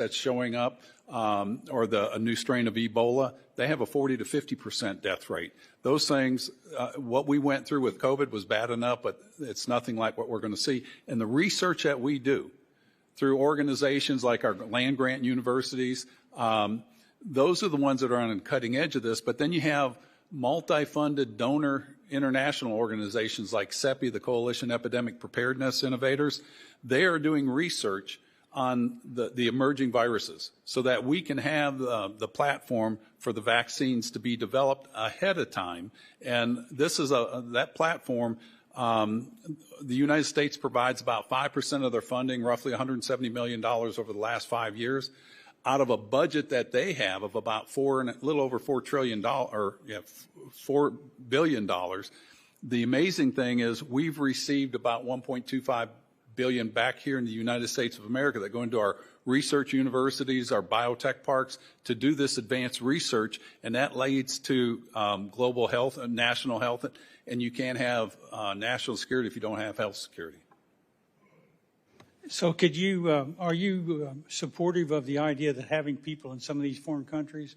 that's showing up, or a new strain of Ebola, they have a 40 to 50% death rate. Those things, what we went through with COVID was bad enough, but it's nothing like what we're going to see. And the research that we do through organizations like our land-grant universities, those are the ones that are on the cutting edge of this. But then you have multi-funded donor international organizations like CEPI, the Coalition Epidemic Preparedness Innovators. They are doing research on the emerging viruses so that we can have the platform for the vaccines to be developed ahead of time. And this is that platform. The United States provides about 5% of their funding, roughly $170 million over the last 5 years, out of a budget that they have of about a little over $4 billion. The amazing thing is we've received about $1.25 billion back here in the United States of America that go into our research universities, our biotech parks, to do this advanced research, and that leads to global health and national health. And you can't have national security if you don't have health security. So could you, are you supportive of the idea that having people in some of these foreign countries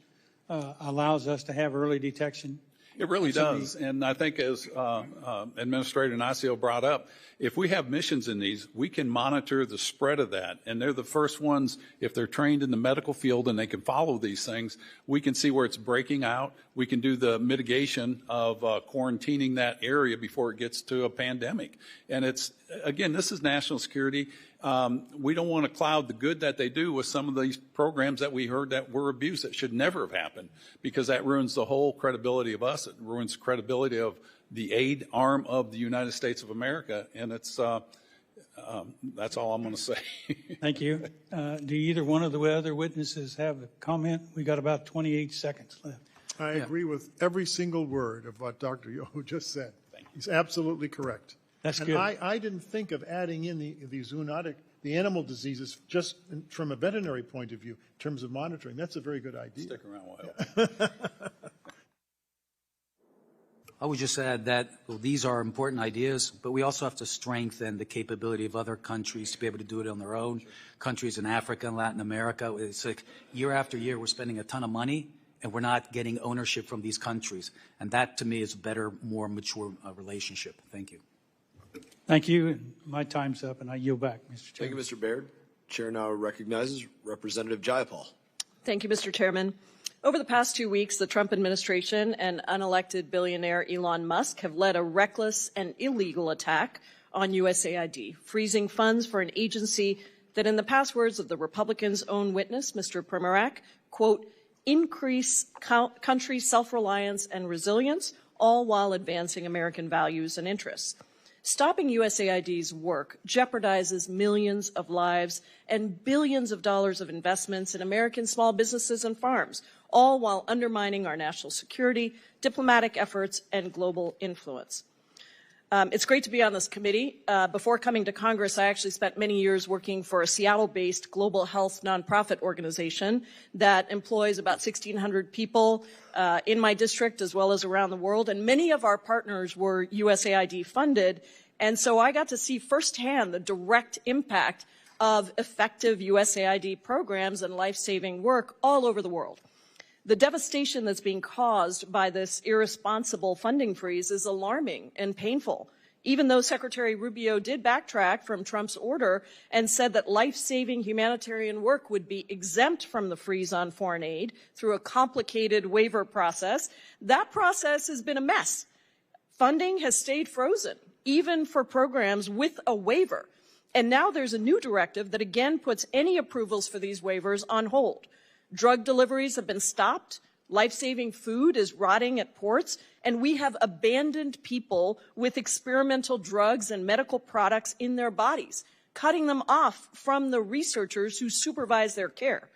allows us to have early detection? It really does. And I think as Administrator Ignacio brought up, if we have missions in these, we can monitor the spread of that. And they're the first ones, if they're trained in the medical field and they can follow these things, we can see where it's breaking out. We can do the mitigation of quarantining that area before it gets to a pandemic. And it's, again, this is national security. We don't want to cloud the good that they do with some of these programs that we heard that were abused that should never have happened, because that ruins the whole credibility of us. It ruins the credibility of the aid arm of the United States of America, and it's that's all I'm going to say. Thank you. Do either one of the other witnesses have a comment? We got about 28 seconds left. I agree with every single word of what Dr. Yo just said. He's absolutely correct. That's and good. I didn't think of adding in the zoonotic, the animal diseases, just from a veterinary point of view, in terms of monitoring. That's a very good idea. Stick around a while. I would just add that these are important ideas, but we also have to strengthen the capability of other countries to be able to do it on their own. Countries in Africa and Latin America, it's like year after year we're spending a ton of money and we're not getting ownership from these countries. And that, to me, is a better, more mature relationship. Thank you. Thank you. My time's up, and I yield back, Mr. Chairman. Thank you, Mr. Baird. Chair now recognizes Representative Jayapal. Thank you, Mr. Chairman. Over the past 2 weeks, the Trump administration and unelected billionaire Elon Musk have led a reckless and illegal attack on USAID, freezing funds for an agency that, in the past words of the Republicans' own witness, Mr. Primorak, quote, increase country self-reliance and resilience, all while advancing American values and interests. Stopping USAID's work jeopardizes millions of lives and billions of dollars of investments in American small businesses and farms, all while undermining our national security, diplomatic efforts, and global influence. It's great to be on this committee. Before coming to Congress, I actually spent many years working for a Seattle-based global health nonprofit organization that employs about 1,600 people in my district as well as around the world, and many of our partners were USAID funded, and so I got to see firsthand the direct impact of effective USAID programs and life-saving work all over the world. The devastation that's being caused by this irresponsible funding freeze is alarming and painful, even though Secretary Rubio did backtrack from Trump's order and said that life-saving humanitarian work would be exempt from the freeze on foreign aid through a complicated waiver process. That process has been a mess. Funding has stayed frozen, even for programs with a waiver. And now there's a new directive that again puts any approvals for these waivers on hold. Drug deliveries have been stopped, life-saving food is rotting at ports, and we have abandoned people with experimental drugs and medical products in their bodies, cutting them off from the researchers who supervise their care.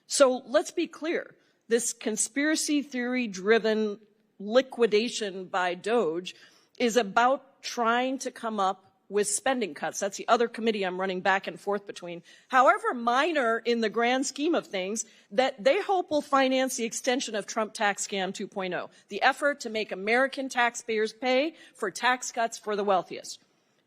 So let's be clear, this conspiracy theory-driven liquidation by DOJ is about trying to come up with spending cuts. That's the other committee I'm running back and forth between. However minor in the grand scheme of things, that they hope will finance the extension of Trump tax scam 2.0, the effort to make American taxpayers pay for tax cuts for the wealthiest.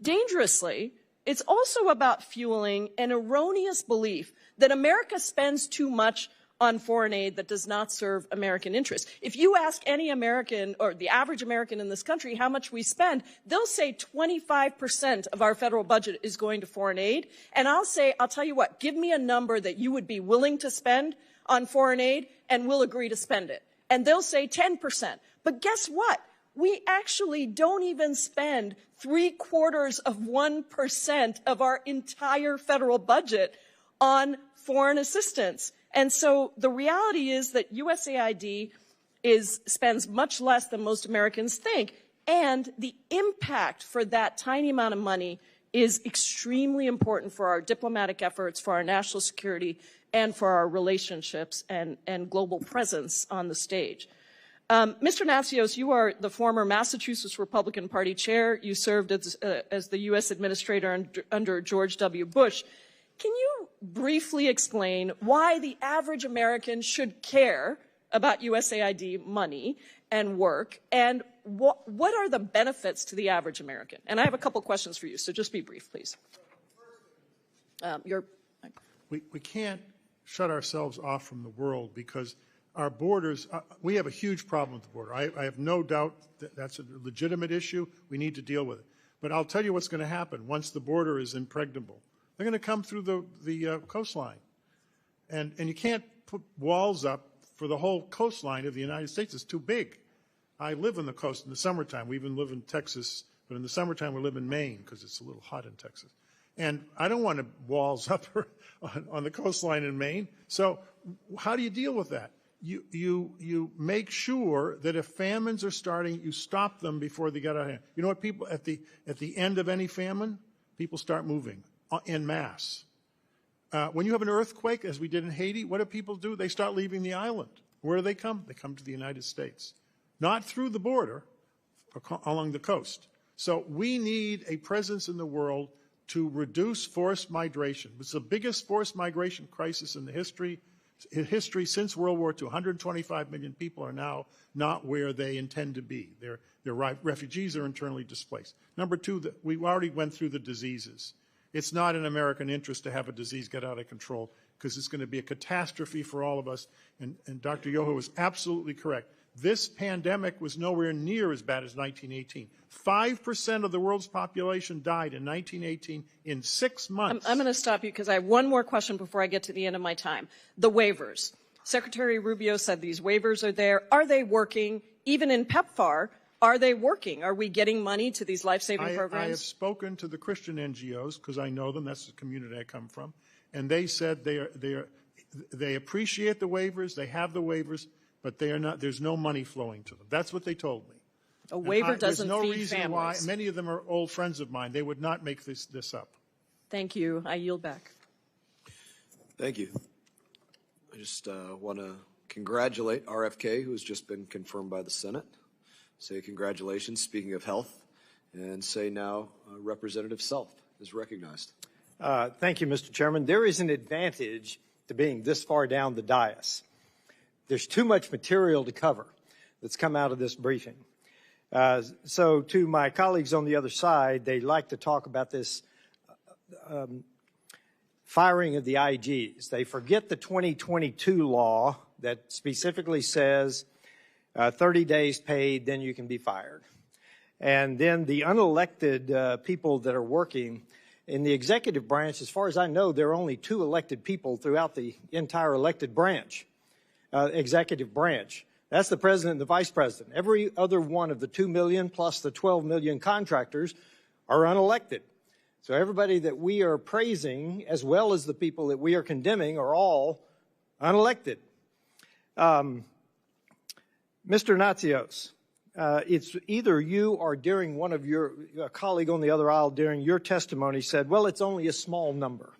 Dangerously, it's also about fueling an erroneous belief that America spends too much on foreign aid that does not serve American interests. If you ask any American or the average American in this country how much we spend, they'll say 25% of our federal budget is going to foreign aid. And I'll tell you what, give me a number that you would be willing to spend on foreign aid and we'll agree to spend it. And they'll say 10%. But guess what? We actually don't even spend 0.75% of our entire federal budget on foreign assistance. And so the reality is that USAID spends much less than most Americans think, and the impact for that tiny amount of money is extremely important for our diplomatic efforts, for our national security, and for our relationships and global presence on the stage. Mr. Natsios, you are the former Massachusetts Republican Party chair. You served as the U.S. administrator under George W. Bush. Can you briefly explain why the average American should care about USAID money and work, and what are the benefits to the average American? And I have a couple questions for you, so just be brief, please. We can't shut ourselves off from the world because our borders, we have a huge problem with the border. I have no doubt that that's a legitimate issue. We need to deal with it. But I'll tell you what's going to happen once the border is impregnable. They're going to come through the coastline. And you can't put walls up for the whole coastline of the United States. It's too big. I live on the coast in the summertime. We even live in Texas, but in the summertime we live in Maine because it's a little hot in Texas. And I don't want walls up on the coastline in Maine. So how do you deal with that? You make sure that if famines are starting, you stop them before they get out of hand. You know what people, at the end of any famine, people start moving en masse. When you have an earthquake, as we did in Haiti, what do people do? They start leaving the island. Where do they come? They come to the United States. Not through the border, along the coast. So we need a presence in the world to reduce forced migration. It's the biggest forced migration crisis in the history since World War II. 125 million people are now not where they intend to be. They're refugees or internally displaced. Number two, we already went through the diseases. It's not in American interest to have a disease get out of control because it's going to be a catastrophe for all of us. And Dr. Yoho was absolutely correct. This pandemic was nowhere near as bad as 1918. 5% of the world's population died in 1918 in 6 months. I'm going to stop you because I have one more question before I get to the end of my time. The waivers. Secretary Rubio said these waivers are there. Are they working? Even in PEPFAR, are they working? Are we getting money to these life-saving programs? I have spoken to the Christian NGOs because I know them. That's the community I come from. And they said they appreciate the waivers. They have the waivers. But they are not. There's no money flowing to them. That's what they told me. A waiver doesn't feed families. There's no reason families. why. Many of them are old friends of mine. They would not make this up. Thank you. I yield back. Thank you. I just want to congratulate RFK, who has just been confirmed by the Senate. Say congratulations, speaking of health, and say now Representative Self is recognized. Thank you, Mr. Chairman. There is an advantage to being this far down the dais. There's too much material to cover that's come out of this briefing. So to my colleagues on the other side, they like to talk about this firing of the IGs. They forget the 2022 law that specifically says 30 days paid, then you can be fired. And then the unelected people that are working in the executive branch, as far as I know, there are only 2 elected people throughout the entire elected branch. Executive branch. That's the president and the vice president. Every other one of the 2 million plus the 12 million contractors are unelected. So everybody that we are praising, as well as the people that we are condemning, are all unelected. Mr. Natsios, it's either you or during one of your colleague on the other aisle during your testimony said, well, it's only a small number.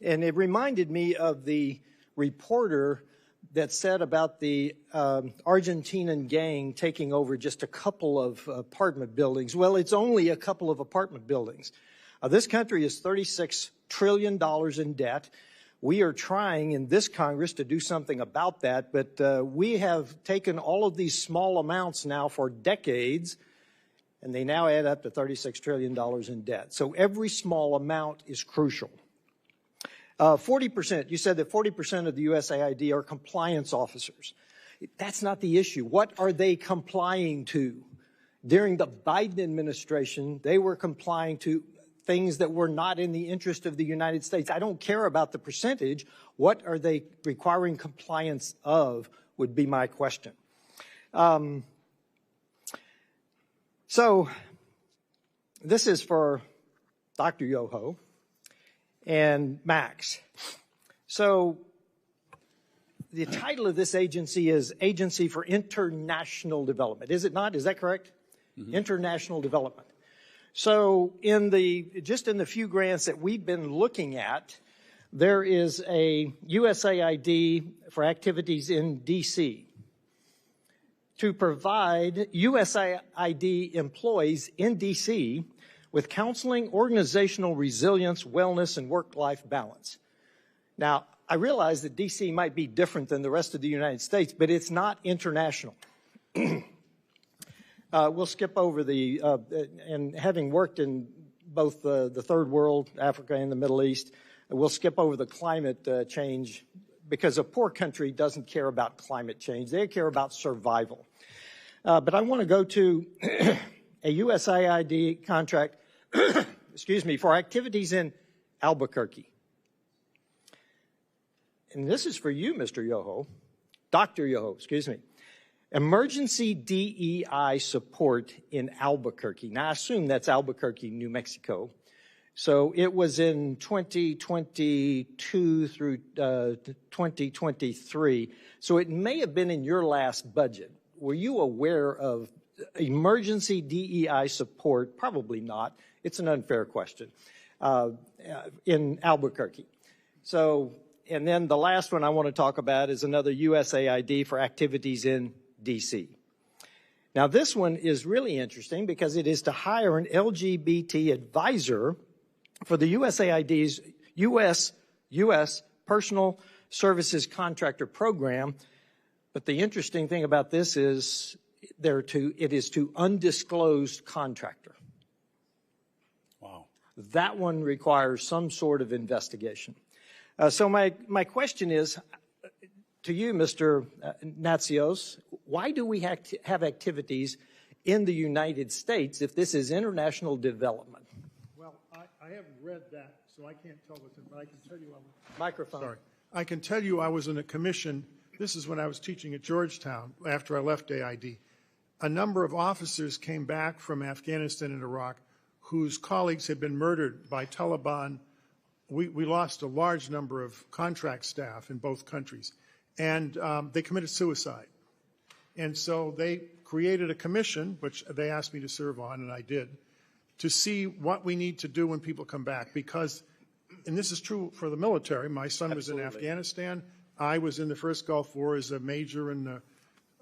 And it reminded me of the reporter that said about the Argentinian gang taking over just a couple of apartment buildings. Well, it's only a couple of apartment buildings. This country is $36 trillion in debt. We are trying in this Congress to do something about that, but we have taken all of these small amounts now for decades, and they now add up to $36 trillion in debt. So every small amount is crucial. 40%, you said that 40% of the USAID are compliance officers. That's not the issue. What are they complying to? During the Biden administration, they were complying to things that were not in the interest of the United States. I don't care about the percentage. What are they requiring compliance of would be my question. So this is for Dr. Yoho and Max. So the title of this agency is Agency for International Development. Is it not? Is that correct? Mm-hmm. International Development. So just in the few grants that we've been looking at, there is a USAID for activities in D.C. to provide USAID employees in D.C. with counseling, organizational resilience, wellness, and work-life balance. Now, I realize that D.C. might be different than the rest of the United States, but it's not international. We'll skip over and having worked in both the third world, Africa and the Middle East, we'll skip over the climate change because a poor country doesn't care about climate change. They care about survival. But I want to go to a USAID contract, excuse me, for activities in Albuquerque. And this is for you, Mr. Yoho, Dr. Yoho, excuse me. Emergency DEI support in Albuquerque. Now, I assume that's Albuquerque, New Mexico. So it was in 2022 through 2023. So it may have been in your last budget. Were you aware of emergency DEI support? Probably not. It's an unfair question. In Albuquerque. So, and then the last one I want to talk about is another USAID for activities in D.C. Now, this one is really interesting because it is to hire an LGBT advisor for the USAID's U.S. Personal Services Contractor Program. But the interesting thing about this is it is to undisclosed contractor. Wow. That one requires some sort of investigation. So my question is to you, Mr. Natsios, why do we have activities in the United States if this is international development? Well, I haven't read that, so I can't tell what's in, but I can tell you Microphone. Sorry. I can tell you I was in a commission. This is when I was teaching at Georgetown after I left AID. A number of officers came back from Afghanistan and Iraq whose colleagues had been murdered by Taliban. We lost a large number of contract staff in both countries, and they committed suicide. And so they created a commission, which they asked me to serve on, and I did, to see what we need to do when people come back. Because, and this is true for the military, my son was in Afghanistan. I was in the first Gulf War as a major in the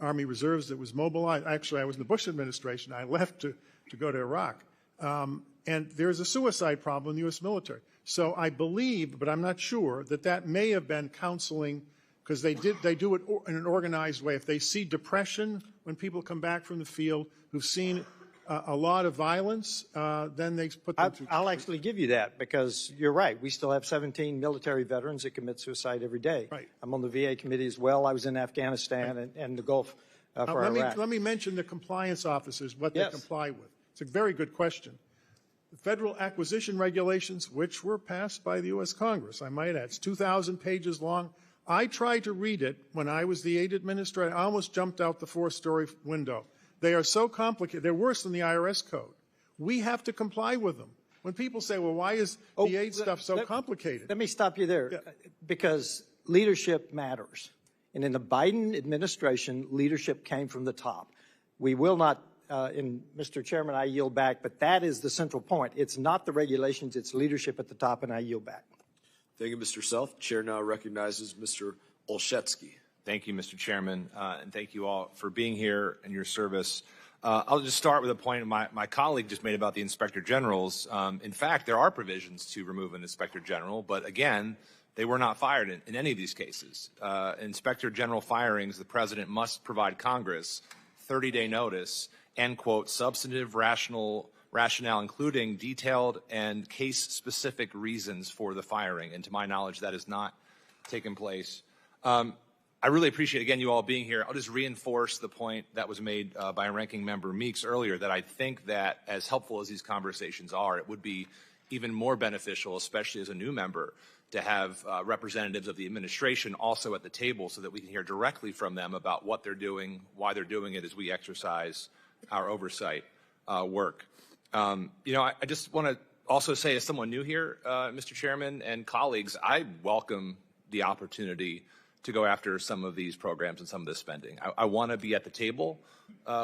Army Reserves that was mobilized. Actually, I was in the Bush administration. I left to go to Iraq. And there's a suicide problem in the U.S. military. So I believe, but I'm not sure, that may have been counseling, because they do it in an organized way. If they see depression when people come back from the field who've seen a lot of violence, then they put them through. I'll actually give you that, because you're right. We still have 17 military veterans that commit suicide every day. Right. I'm on the VA committee as well. I was in Afghanistan and the Gulf for Iraq. Let me mention the compliance officers, what they comply with. It's a very good question. The federal acquisition regulations, which were passed by the U.S. Congress, I might add, it's 2,000 pages long. I tried to read it when I was the aid administrator. I almost jumped out the 4-story window. They are so complicated. They're worse than the IRS code. We have to comply with them. When people say, well, why is the aid stuff so complicated? Let me stop you there, because leadership matters. And in the Biden administration, leadership came from the top. We will not, and Mr. Chairman, I yield back, but that is the central point. It's not the regulations, it's leadership at the top, and I yield back. Thank you, Mr. Self. Chair now recognizes Mr. Olszewski. Thank you, Mr. Chairman, and thank you all for being here and your service. I'll just start with a point my colleague just made about the Inspector Generals. In fact, there are provisions to remove an Inspector General, but again, they were not fired in any of these cases. Inspector General firings, the President must provide Congress 30-day notice and, quote, substantive, rational rationale, including detailed and case-specific reasons for the firing. And to my knowledge, that has not taken place. I really appreciate, again, you all being here. I'll just reinforce the point that was made by Ranking Member Meeks earlier, that I think that as helpful as these conversations are, it would be even more beneficial, especially as a new member, to have representatives of the administration also at the table so that we can hear directly from them about what they're doing, why they're doing it as we exercise our oversight work. I just want to also say, as someone new here, Mr. Chairman and colleagues, I welcome the opportunity to go after some of these programs and some of this spending. I want to be at the table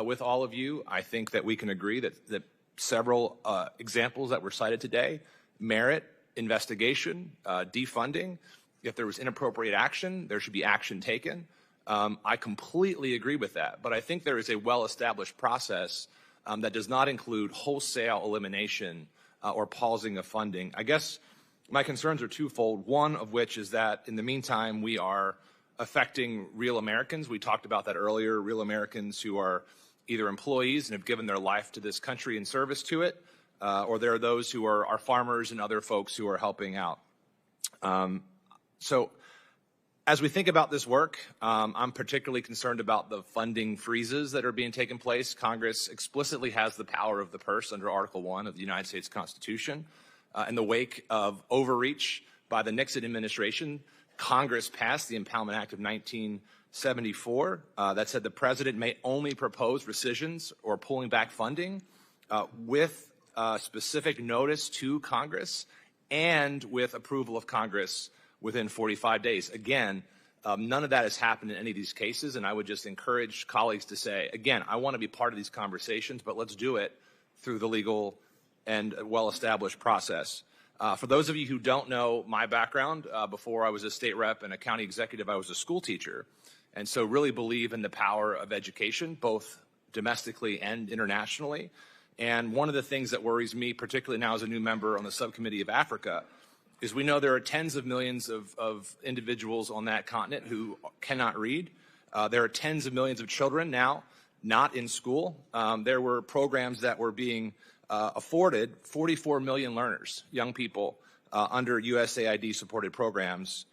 with all of you. I think that we can agree that several examples that were cited today merit investigation, defunding. If there was inappropriate action, there should be action taken. I completely agree with that, but I think there is a well-established process that does not include wholesale elimination or pausing of funding. I guess my concerns are twofold, one of which is that in the meantime we are affecting real Americans. We talked about that earlier, real Americans who are either employees and have given their life to this country in service to it, or there are those who are farmers and other folks who are helping out. So as we think about this work, I'm particularly concerned about the funding freezes that are being taken place. Congress explicitly has the power of the purse under Article 1 of the United States Constitution. In the wake of overreach by the Nixon administration, Congress passed the Impoundment Act of 1974 that said the president may only propose rescissions or pulling back funding with specific notice to Congress and with approval of Congress within 45 days. Again, none of that has happened in any of these cases, and I would just encourage colleagues to say, again, I want to be part of these conversations, but let's do it through the legal and well-established process. For those of you who don't know my background, before I was a state rep and a county executive, I was a school teacher, and so really believe in the power of education, both domestically and internationally. And one of the things that worries me, particularly now as a new member on the Subcommittee of Africa, is we know there are tens of millions of individuals on that continent who cannot read. There are tens of millions of children now not in school. There were programs that were being afforded 44 million learners, young people, under USAID supported programs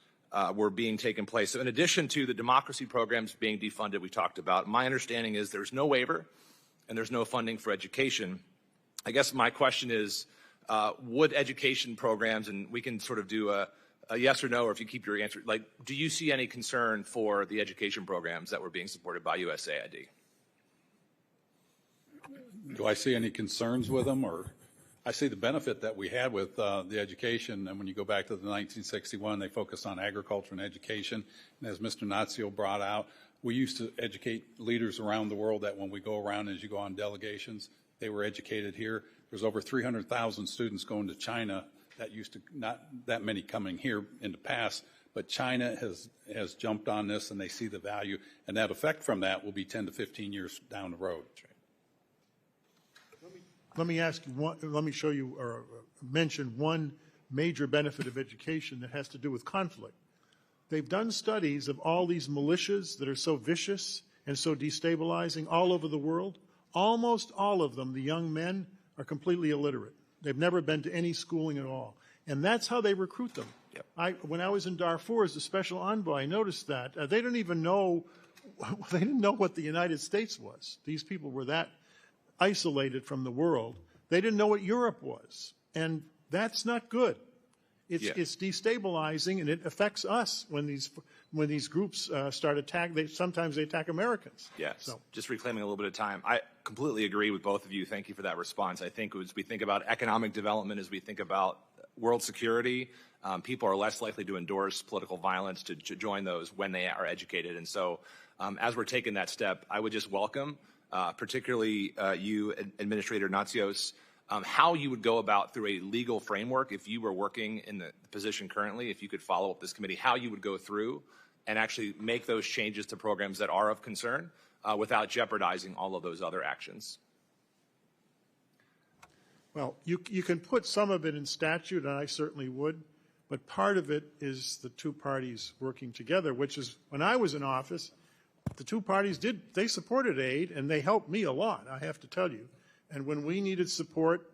were being taken place. So in addition to the democracy programs being defunded we talked about, my understanding is there's no waiver and there's no funding for education. I guess my question is, would education programs, and we can sort of do a yes or no, or if you keep your answer, like, do you see any concern for the education programs that were being supported by USAID? Do I see any concerns with them? Or I see the benefit that we had with the education. And when you go back to the 1961, they focused on agriculture and education. And as Mr. Nazio brought out, we used to educate leaders around the world that when we go around, as you go on delegations, they were educated here. There's over 300,000 students going to China. That used to not that many coming here in the past, but China has jumped on this and they see the value, and that effect from that will be 10 to 15 years down the road. Let me ask you let me show you or mention one major benefit of education that has to do with conflict. They've done studies of all these militias that are so vicious and so destabilizing all over the world. Almost all of them, the young men, are completely illiterate. They've never been to any schooling at all. And that's how they recruit them. Yep. When I was in Darfur as the special envoy, I noticed that. They didn't even know, they didn't know what the United States was. These people were that isolated from the world. They didn't know what Europe was. And that's not good. It's destabilizing, and it affects us when these groups start attacking. Sometimes they attack Americans. Yes. So. Just reclaiming a little bit of time. I completely agree with both of you. Thank you for that response. I think as we think about economic development, as we think about world security, people are less likely to endorse political violence to join those when they are educated. And so, as we're taking that step, I would just welcome, particularly you, Administrator Natsios, how you would go about through a legal framework if you were working in the position currently, if you could follow up this committee, how you would go through and actually make those changes to programs that are of concern without jeopardizing all of those other actions. Well, you can put some of it in statute, and I certainly would, but part of it is the two parties working together, which is when I was in office, the two parties they supported aid, and they helped me a lot, I have to tell you. And when we needed support,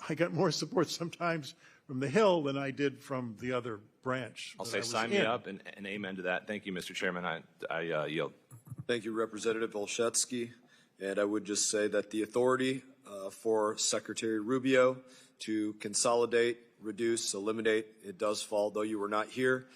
I got more support sometimes from the Hill than I did from the other branch. I'll that say I was sign me in. up and amen to that. Thank you, Mr. Chairman. I yield. Thank you, Representative Olszewski. And I would just say that the authority for Secretary Rubio to consolidate, reduce, eliminate, it does fall, though you were not here,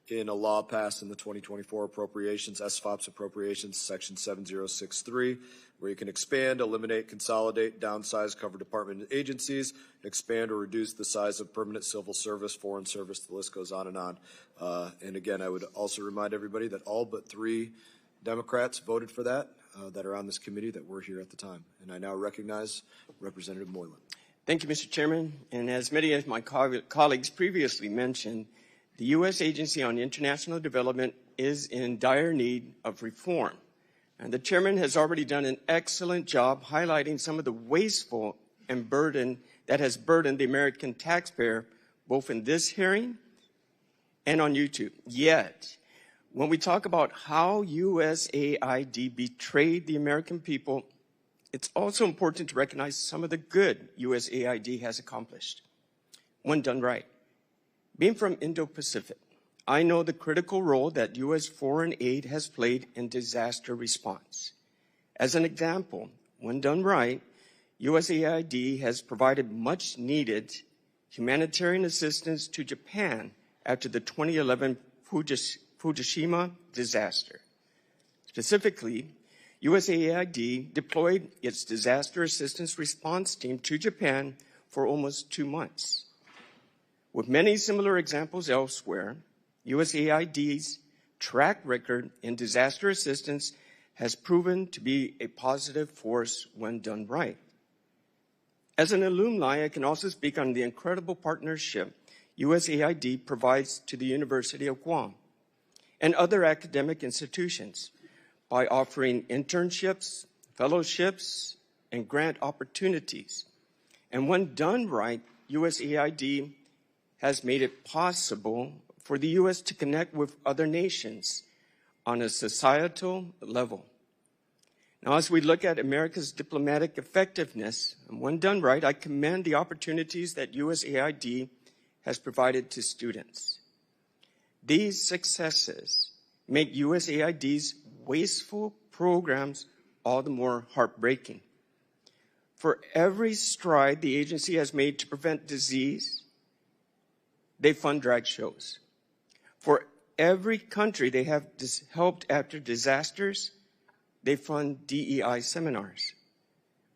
in a law passed in the 2024 appropriations, SFOPS appropriations, section 7063, where you can expand, eliminate, consolidate, downsize, cover department and agencies, expand or reduce the size of permanent civil service, foreign service, the list goes on and on. And again, I would also remind everybody that all but 3 Democrats voted for that are on this committee that were here at the time. And I now recognize Representative Moylan. Thank you, Mr. Chairman. And as many of my colleagues previously mentioned, the U.S. Agency on International Development is in dire need of reform. And the chairman has already done an excellent job highlighting some of the wasteful and burden that has burdened the American taxpayer, both in this hearing and on YouTube. Yet, when we talk about how USAID betrayed the American people, it's also important to recognize some of the good USAID has accomplished when done right. Being from Indo-Pacific, I know the critical role that U.S. foreign aid has played in disaster response. As an example, when done right, USAID has provided much needed humanitarian assistance to Japan after the 2011 Fukushima disaster. Specifically, USAID deployed its disaster assistance response team to Japan for almost 2 months. With many similar examples elsewhere, USAID's track record in disaster assistance has proven to be a positive force when done right. As an alumni, I can also speak on the incredible partnership USAID provides to the University of Guam and other academic institutions by offering internships, fellowships, and grant opportunities. And when done right, USAID has made it possible for the U.S. to connect with other nations on a societal level. Now, as we look at America's diplomatic effectiveness, and when done right, I commend the opportunities that USAID has provided to students. These successes make USAID's wasteful programs all the more heartbreaking. For every stride the agency has made to prevent disease, they fund drag shows. For every country they have helped after disasters, they fund DEI seminars.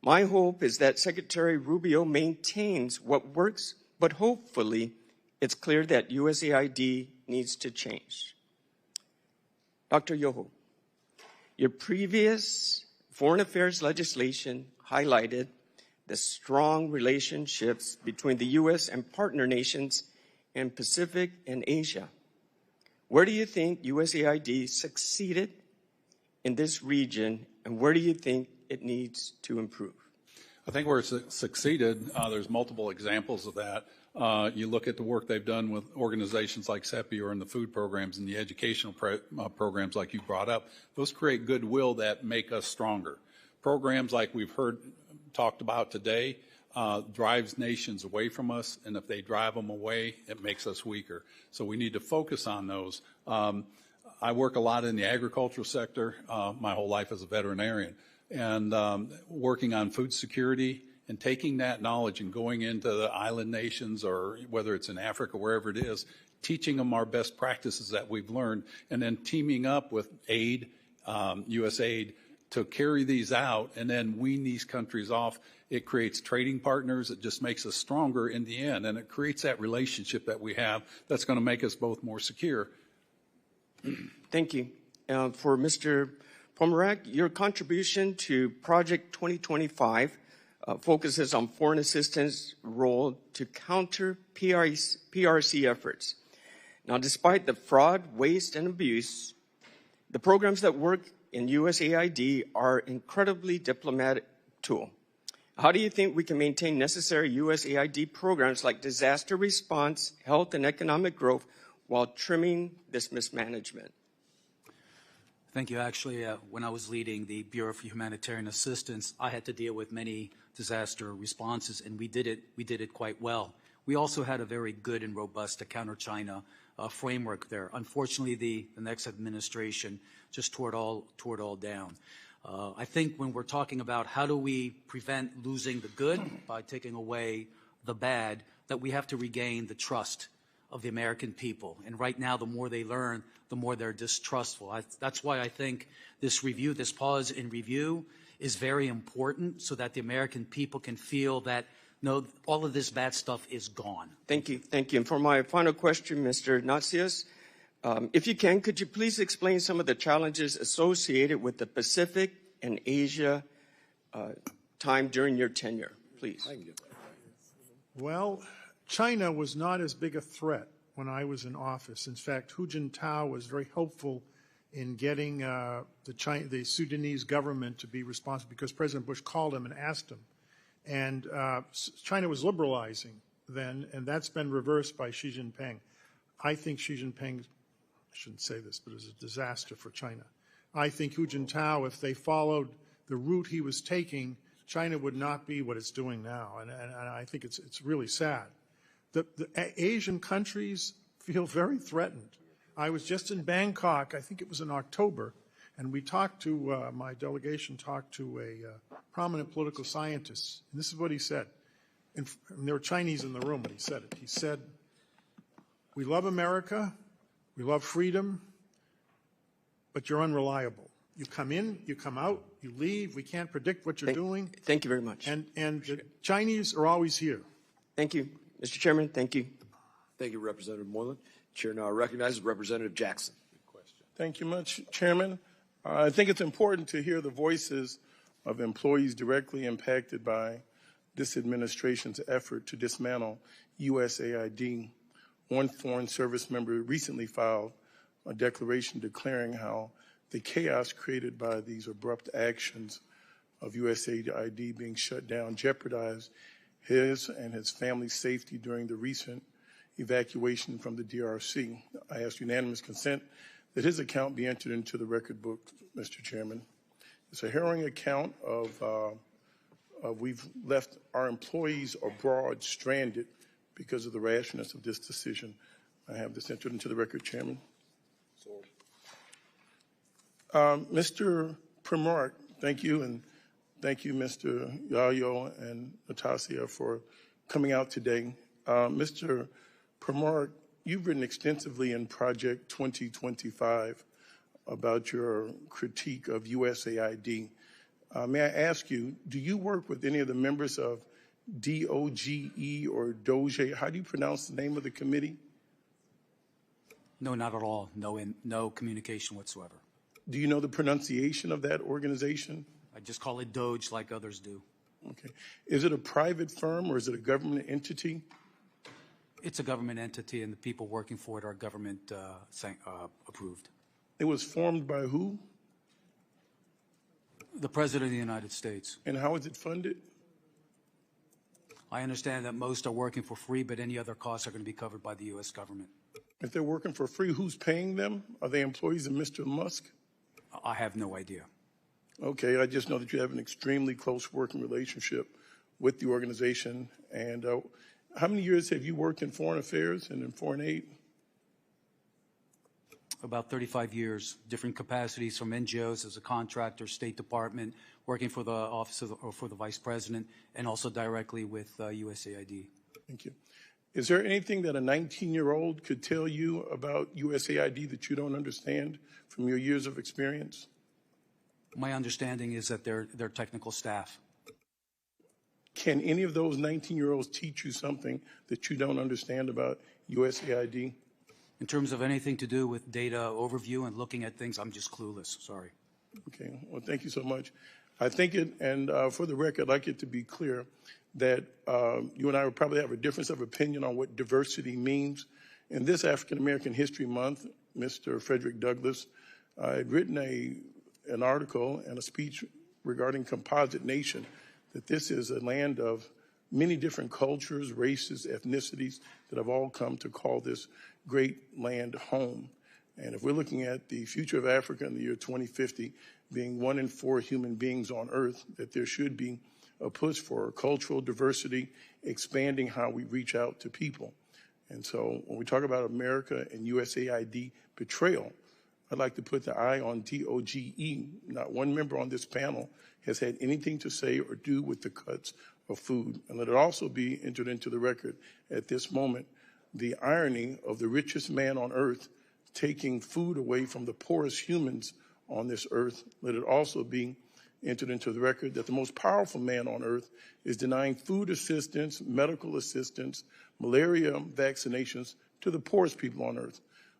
My hope is that Secretary Rubio maintains what works, but hopefully it's clear that USAID needs to change. Dr. Yoho, your previous foreign affairs legislation highlighted the strong relationships between the U.S. and partner nations in Pacific and Asia. Where do you think USAID succeeded in this region, and where do you think it needs to improve? I think where it's succeeded, there's multiple examples of that. You look at the work they've done with organizations like CEPI or in the food programs and the educational programs like you brought up. Those create goodwill that make us stronger. Programs like we've heard talked about today drives nations away from us, and if they drive them away, it makes us weaker. So we need to focus on those. I work a lot in the agricultural sector my whole life as a veterinarian, and working on food security and taking that knowledge and going into the island nations, or whether it's in Africa, wherever it is, teaching them our best practices that we've learned, and then teaming up with aid, USAID, to carry these out and then wean these countries off. It creates trading partners. It just makes us stronger in the end, and it creates that relationship that we have that's going to make us both more secure. Thank you. For Mr. Pomerak, your contribution to Project 2025 focuses on foreign assistance role to counter PRC efforts. Now, despite the fraud, waste, and abuse, the programs that work in USAID are incredibly diplomatic tool. How do you think we can maintain necessary USAID programs like disaster response, health, and economic growth while trimming this mismanagement? Thank you. Actually, when I was leading the Bureau for Humanitarian Assistance, I had to deal with many disaster responses, and we did it quite well. We also had a very good and robust counter China framework there. Unfortunately, the next administration just tore it all down. I think when we're talking about how do we prevent losing the good by taking away the bad, that we have to regain the trust of the American people. And right now, the more they learn, the more they're distrustful. That's why I think this review, this pause in review, is very important so that the American people can feel that, no, all of this bad stuff is gone. Thank you. Thank you. And for my final question, Mr. Natsios, if you can, could you please explain some of the challenges associated with the Pacific and Asia time during your tenure, please? Well, China was not as big a threat when I was in office. In fact, Hu Jintao was very hopeful in getting the Sudanese government to be responsible because President Bush called him and asked him. And China was liberalizing then, and that's been reversed by Xi Jinping. I think Xi Jinping, I shouldn't say this, but is a disaster for China. I think Hu Jintao, if they followed the route he was taking, China would not be what it's doing now, and I think it's really sad. The Asian countries feel very threatened. I was just in Bangkok, I think it was in October, and we talked to, my delegation talked to a prominent political scientist, and this is what he said. And there were Chinese in the room when he said it. He said, "We love America, we love freedom, but you're unreliable. You come in, you come out, you leave, we can't predict what you're doing." Thank you very much. And the Chinese are always here. Thank you. Mr. Chairman, thank you. Thank you, Representative Moreland. Chair now recognizes Representative Jackson. Thank you much, Chairman. I think it's important to hear the voices of employees directly impacted by this administration's effort to dismantle USAID. One Foreign Service member recently filed a declaration declaring how the chaos created by these abrupt actions of USAID being shut down jeopardized his and his family's safety during the recent evacuation from the DRC. I ask unanimous consent that his account be entered into the record book, Mr. Chairman. It's a harrowing account of we've left our employees abroad stranded because of the rashness of this decision. I have this entered into the record, Chairman. Mr. Primark, thank you, and thank you, Mr. Yayo and Natasha, for coming out today. Mr. Primark, you've written extensively in Project 2025 about your critique of USAID. May I ask you, do you work with any of the members of DOGE or DOGE? How do you pronounce the name of the committee? No, not at all. No communication whatsoever. Do you know the pronunciation of that organization? I just call it Doge like others do. Okay. Is it a private firm or is it a government entity? It's a government entity, and the people working for it are government approved. It was formed by who? The President of the United States. And how is it funded? I understand that most are working for free, but any other costs are going to be covered by the U.S. government. If they're working for free, who's paying them? Are they employees of Mr. Musk? I have no idea. Okay, I just know that you have an extremely close working relationship with the organization. And how many years have you worked in foreign affairs and in foreign aid? About 35 years, different capacities from NGOs as a contractor, State Department, working for the office of or for the Vice President, and also directly with USAID. Thank you. Is there anything that a 19-year-old could tell you about USAID that you don't understand from your years of experience? My understanding is that they're technical staff. Can any of those 19-year-olds teach you something that you don't understand about USAID? In terms of anything to do with data overview and looking at things, I'm just clueless. Sorry. Okay. Well, thank you so much. I think it, and for the record, I'd like it to be clear that you and I would probably have a difference of opinion on what diversity means. In this African American History Month, Mr. Frederick Douglass had written an article and a speech regarding composite nation, that this is a land of many different cultures, races, ethnicities that have all come to call this great land home. And if we're looking at the future of Africa in the year 2050 being 1 in 4 human beings on Earth, that there should be a push for cultural diversity, expanding how we reach out to people. And so when we talk about America and USAID betrayal, I'd like to put the eye on DOGE. Not one member on this panel has had anything to say or do with the cuts of food. And let it also be entered into the record at this moment, the irony of the richest man on earth taking food away from the poorest humans on this earth. Let it also be entered into the record that the most powerful man on earth is denying food assistance, medical assistance, malaria vaccinations to the poorest people on earth.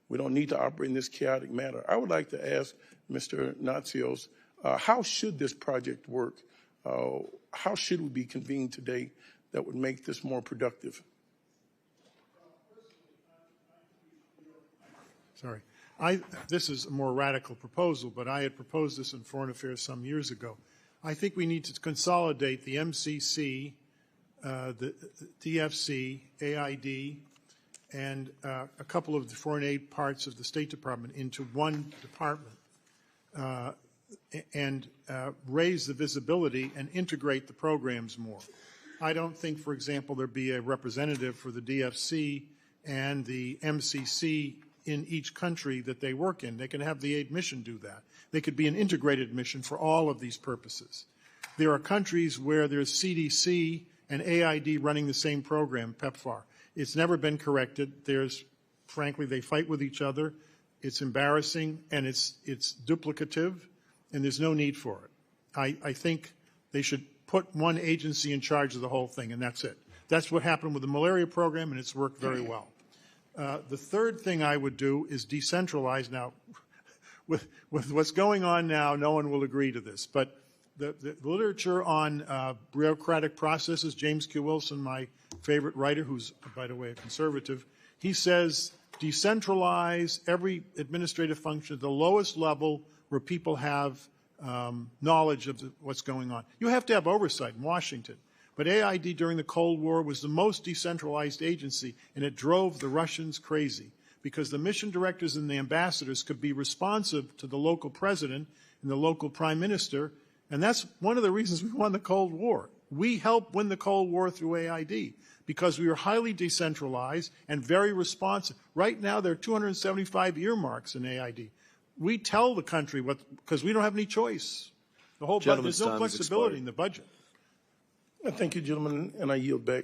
We don't need to operate in this chaotic manner. I would like to ask Mr. Natsios, how should this project work? How should we be convened today that would make this more productive? Sorry. This is a more radical proposal, but I had proposed this in Foreign Affairs some years ago. I think we need to consolidate the MCC, the DFC, AID, and a couple of the foreign aid parts of the State Department into one department and raise the visibility and integrate the programs more. I don't think, for example, there be a representative for the DFC and the MCC in each country that they work in. They can have the aid mission do that. They could be an integrated mission for all of these purposes. There are countries where there's CDC and AID running the same program, PEPFAR. It's never been corrected. Frankly, they fight with each other. It's embarrassing and it's duplicative, and there's no need for it. I think they should put one agency in charge of the whole thing, and that's it. That's what happened with the malaria program, and it's worked very well. The third thing I would do is decentralize. Now, with what's going on now, no one will agree to this, but the literature on bureaucratic processes, James Q. Wilson, my favorite writer, who's, by the way, a conservative, he says decentralize every administrative function at the lowest level where people have knowledge of what's going on. You have to have oversight in Washington. But AID during the Cold War was the most decentralized agency, and it drove the Russians crazy because the mission directors and the ambassadors could be responsive to the local president and the local prime minister, and that's one of the reasons we won the Cold War. We helped win the Cold War through AID because we were highly decentralized and very responsive. Right now, there are 275 earmarks in AID. We tell the country what, because we don't have any choice. The whole budget, there's no flexibility in the budget. Thank you, gentlemen, and I yield back.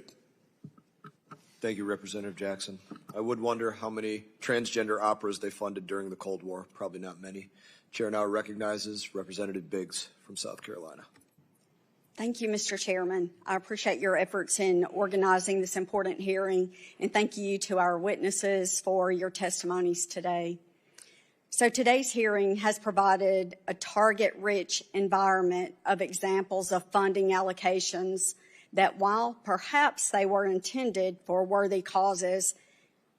Thank you, Representative Jackson. I would wonder how many transgender operas they funded during the Cold War. Probably not many. Chair now recognizes Representative Biggs from South Carolina. Thank you, Mr. Chairman. I appreciate your efforts in organizing this important hearing, and thank you to our witnesses for your testimonies today. So today's hearing has provided a target-rich environment of examples of funding allocations that, while perhaps they were intended for worthy causes,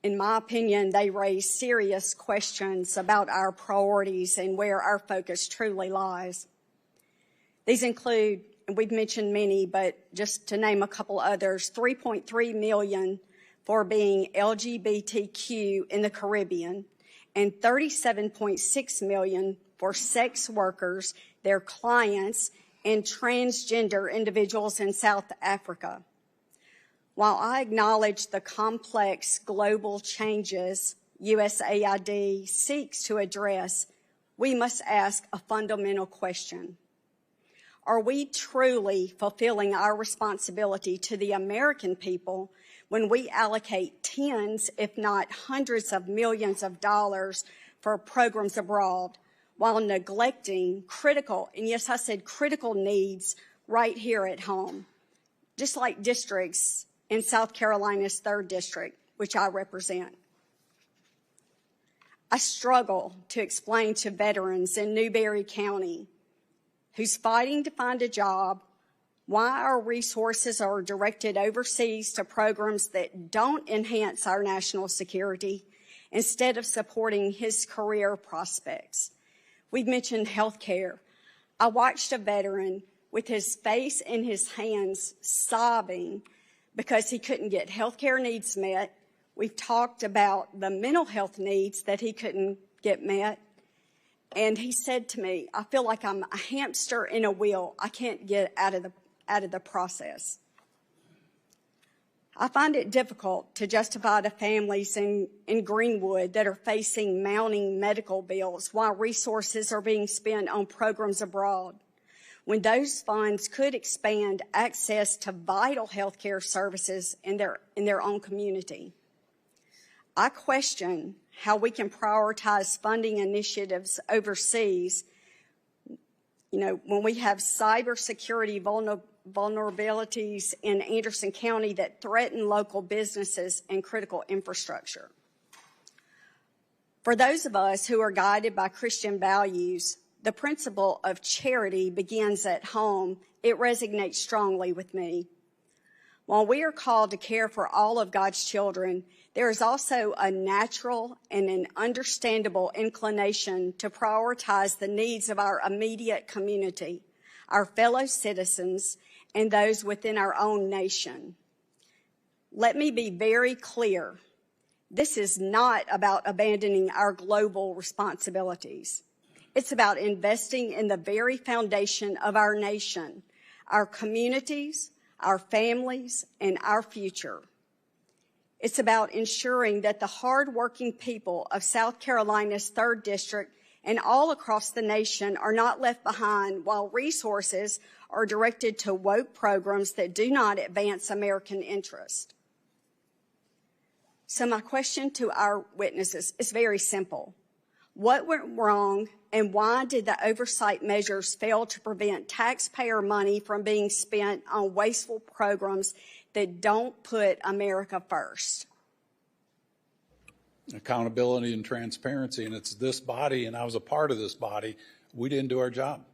in my opinion, they raise serious questions about our priorities and where our focus truly lies. These include, and we've mentioned many, but just to name a couple others, $3.3 million for being LGBTQ in the Caribbean, and $37.6 million for sex workers, their clients, and transgender individuals in South Africa. While I acknowledge the complex global changes USAID seeks to address, we must ask a fundamental question. Are we truly fulfilling our responsibility to the American people when we allocate tens, if not hundreds of millions of dollars for programs abroad while neglecting critical, and yes, I said critical needs right here at home, just like districts in South Carolina's 3rd District, which I represent? I struggle to explain to veterans in Newberry County who's fighting to find a job why our resources are directed overseas to programs that don't enhance our national security instead of supporting his career prospects. We've mentioned health care. I watched a veteran with his face in his hands sobbing because he couldn't get health care needs met. We've talked about the mental health needs that he couldn't get met. And he said to me, I feel like I'm a hamster in a wheel. I can't get out of the process. I find it difficult to justify to families in Greenwood that are facing mounting medical bills while resources are being spent on programs abroad, when those funds could expand access to vital health care services in their own community. I question how we can prioritize funding initiatives overseas, when we have cybersecurity vulnerabilities in Anderson County that threaten local businesses and critical infrastructure. For those of us who are guided by Christian values, the principle of charity begins at home. It resonates strongly with me. While we are called to care for all of God's children, there is also a natural and an understandable inclination to prioritize the needs of our immediate community, our fellow citizens, and those within our own nation. Let me be very clear. This is not about abandoning our global responsibilities. It's about investing in the very foundation of our nation, our communities, our families, and our future. It's about ensuring that the hardworking people of South Carolina's 3rd District and all across the nation are not left behind while resources are directed to woke programs that do not advance American interest. So my question to our witnesses is very simple. What went wrong, and why did the oversight measures fail to prevent taxpayer money from being spent on wasteful programs that don't put America first? Accountability and transparency, and it's this body, and I was a part of this body, we didn't do our job,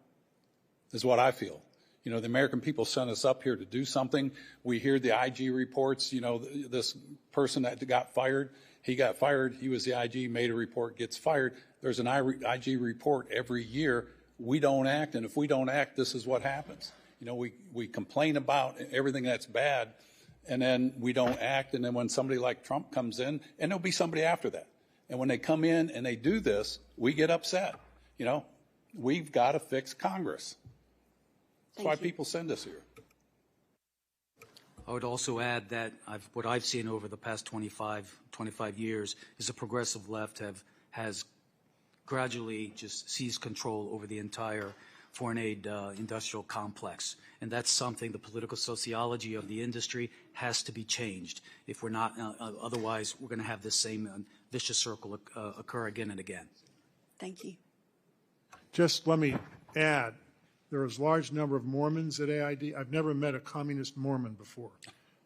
is what I feel. The American people sent us up here to do something. We hear the IG reports, this person that got fired, he got fired, he was the IG, made a report, gets fired. There's an IG report every year. We don't act, and if we don't act, this is what happens. We complain about everything that's bad, and then we don't act, and then when somebody like Trump comes in, and there'll be somebody after that, and when they come in and they do this, we get upset. We've got to fix Congress. That's why people send us here. I would also add that what I've seen over the past 25 years is the progressive left has gradually just seized control over the entire foreign aid industrial complex. And that's something, the political sociology of the industry has to be changed. If we're not, otherwise we're going to have this same vicious circle occur again and again. Thank you. Just let me add, there is a large number of Mormons at AID. I've never met a communist Mormon before.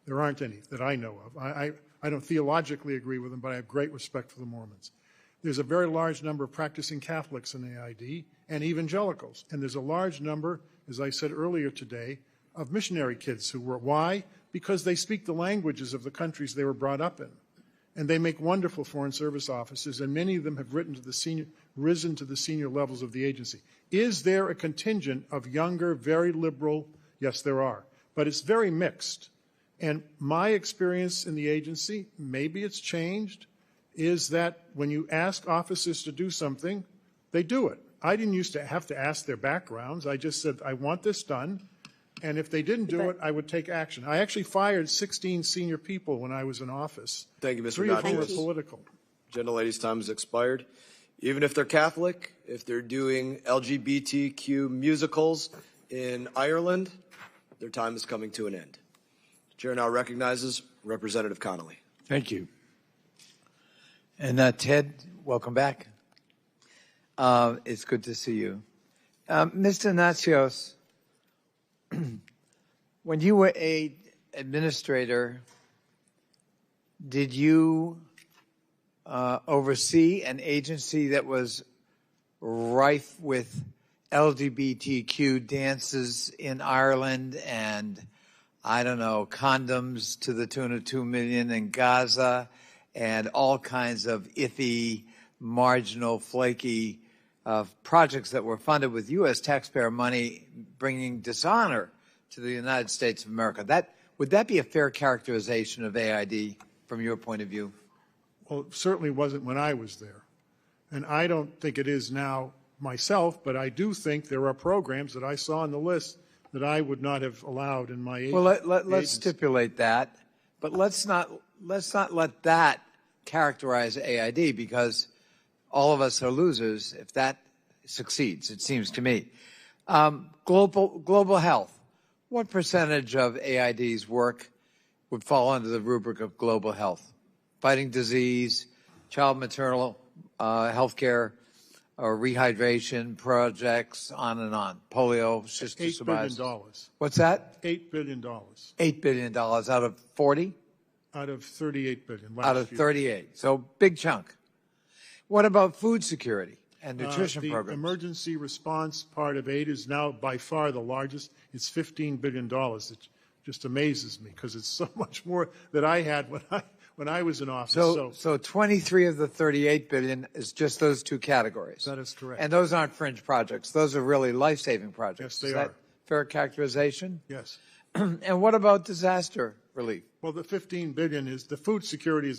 There aren't any that I know of. I don't theologically agree with them, but I have great respect for the Mormons. There's a very large number of practicing Catholics in AID and evangelicals. And there's a large number, as I said earlier today, of missionary kids who were. Why? Because they speak the languages of the countries they were brought up in. And they make wonderful foreign service officers, and many of them have risen to the senior levels of the agency. Is there a contingent of younger, very liberal? Yes, there are. But it's very mixed. And my experience in the agency, maybe it's changed, is that when you ask officers to do something, they do it. I didn't used to have to ask their backgrounds. I just said, I want this done. And if they didn't do it, I would take action. I actually fired 16 senior people when I was in office. Thank you, Mr. Three of them were Natchez. political. Gentlelady's time has expired. Even if they're Catholic, if they're doing LGBTQ musicals in Ireland, their time is coming to an end. The chair now recognizes Representative Connolly. Thank you. And Ted, welcome back. It's good to see you. Mr. Natchez, when you were an administrator, did you oversee an agency that was rife with LGBTQ dances in Ireland and, I don't know, condoms to the tune of $2 million in Gaza and all kinds of iffy, marginal, flaky projects that were funded with U.S. taxpayer money, bringing dishonor to the United States of America? Would that be a fair characterization of AID from your point of view? Well, it certainly wasn't when I was there. And I don't think it is now myself, but I do think there are programs that I saw on the list that I would not have allowed in my Well, let's stipulate that, but let's not let that characterize AID, because all of us are losers if that succeeds, it seems to me. Global health. What percentage of AID's work would fall under the rubric of global health? Fighting disease, child maternal health care, or rehydration projects, on and on. Polio, cystic $8 billion. What's that? $8 billion. $8 billion out of 40? Out of $38 billion last Out of year. 38. So big chunk. What about food security and nutrition the programs? emergency response part of aid is now by far the largest. It's $15 billion. It just amazes me because it's so much more that I had when I was in office. So 23 of the 38 billion is just those two categories. That is correct. And those aren't fringe projects. Those are really life-saving projects. Yes, they is that are. Fair characterization? Yes. And what about disaster relief? Well, the $15 billion is the food security.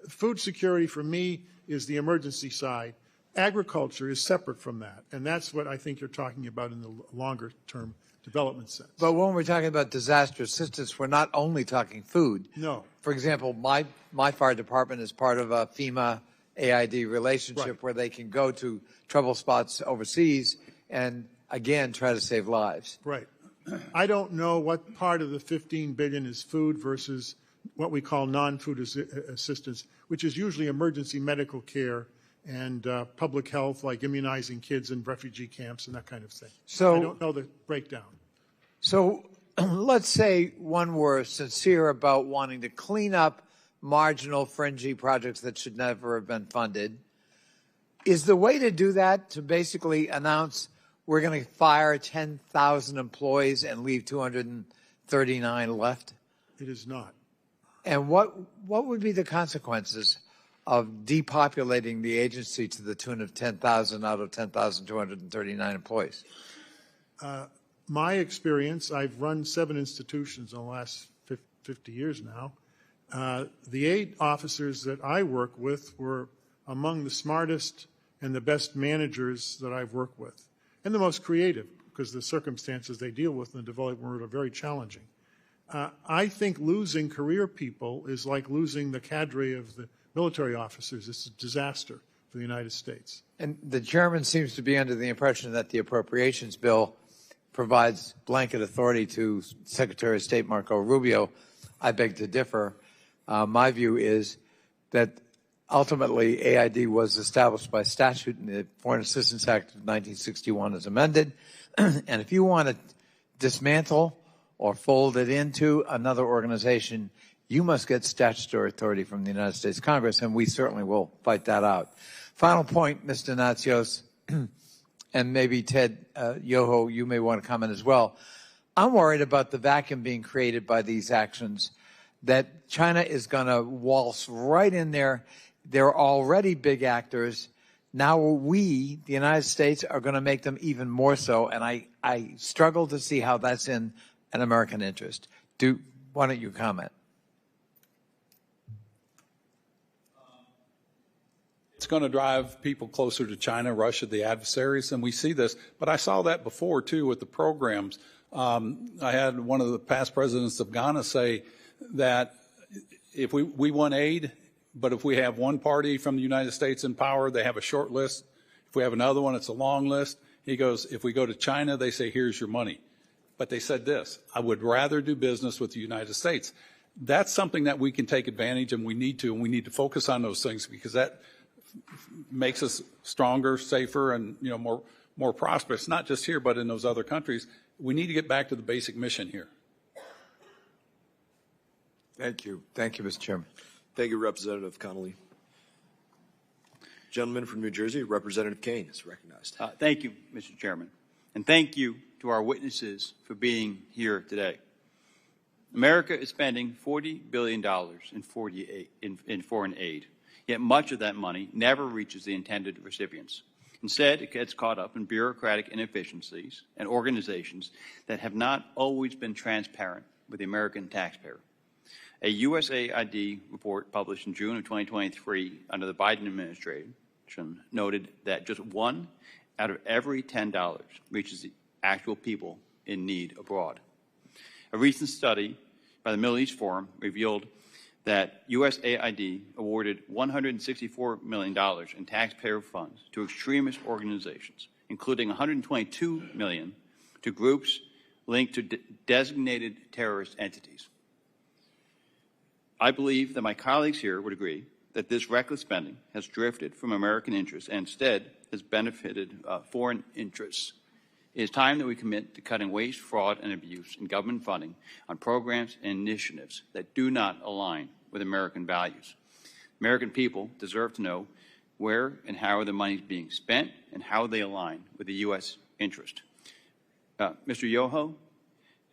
Food security for me is the emergency side. Agriculture is separate from that, and that's what I think you're talking about in the longer-term development sense. But when we're talking about disaster assistance, we're not only talking food. No. For example, my fire department is part of a FEMA AID relationship, Right. where they can go to trouble spots overseas and, again, try to save lives. Right. I don't know what part of the $15 billion is food versus what we call non-food assistance, which is usually emergency medical care and public health, like immunizing kids in refugee camps and that kind of thing. So I don't know the breakdown. So let's say one were sincere about wanting to clean up marginal, fringy projects that should never have been funded. Is the way to do that to basically announce we're going to fire 10,000 employees and leave 239 left? It is not. And what would be the consequences of depopulating the agency to the tune of 10,000 out of 10,239 employees? My experience, I've run 7 institutions in the last 50 years now. The 8 officers that I work with were among the smartest and the best managers that I've worked with, and the most creative, because the circumstances they deal with in the developing world are very challenging. I think losing career people is like losing the cadre of the military officers. It's a disaster for the United States. And the chairman seems to be under the impression that the appropriations bill provides blanket authority to Secretary of State Marco Rubio. I beg to differ. My view is that ultimately AID was established by statute in the Foreign Assistance Act of 1961 as amended. And if you want to dismantle or fold it into another organization, you must get statutory authority from the United States Congress, and we certainly will fight that out. Final point, Mr. Natsios, and maybe Ted Yoho, you may want to comment as well. I'm worried about the vacuum being created by these actions, that China is going to waltz right in there. They're already big actors. Now we, the United States, are going to make them even more so, and I struggle to see how that's in an American interest. Why don't you comment? It's going to drive people closer to China, Russia, the adversaries, and we see this. But I saw that before, too, with the programs. I had one of the past presidents of Ghana say that if we want aid, but if we have one party from the United States in power, they have a short list. If we have another one, it's a long list. He goes, if we go to China, they say, here's your money. But they said this, I would rather do business with the United States. That's something that we can take advantage, and we need to focus on those things, because that makes us stronger, safer, and more prosperous, not just here, but in those other countries. We need to get back to the basic mission here. Thank you. Thank you, Mr. Chairman. Thank you, Representative Connolly. Gentleman from New Jersey, Representative Kane, is recognized. Thank you, Mr. Chairman. And thank you to our witnesses for being here today. America is spending $40 billion in foreign aid, yet much of that money never reaches the intended recipients. Instead, it gets caught up in bureaucratic inefficiencies and organizations that have not always been transparent with the American taxpayer. A USAID report published in June of 2023 under the Biden administration noted that just 1 out of every $10 reaches the actual people in need abroad. A recent study by the Middle East Forum revealed that USAID awarded $164 million in taxpayer funds to extremist organizations, including $122 million to groups linked to designated terrorist entities. I believe that my colleagues here would agree that this reckless spending has drifted from American interests and instead has benefited foreign interests. It is time that we commit to cutting waste, fraud, and abuse in government funding on programs and initiatives that do not align with American values. American people deserve to know where and how the money is being spent and how they align with the U.S. interest. Mr. Yoho,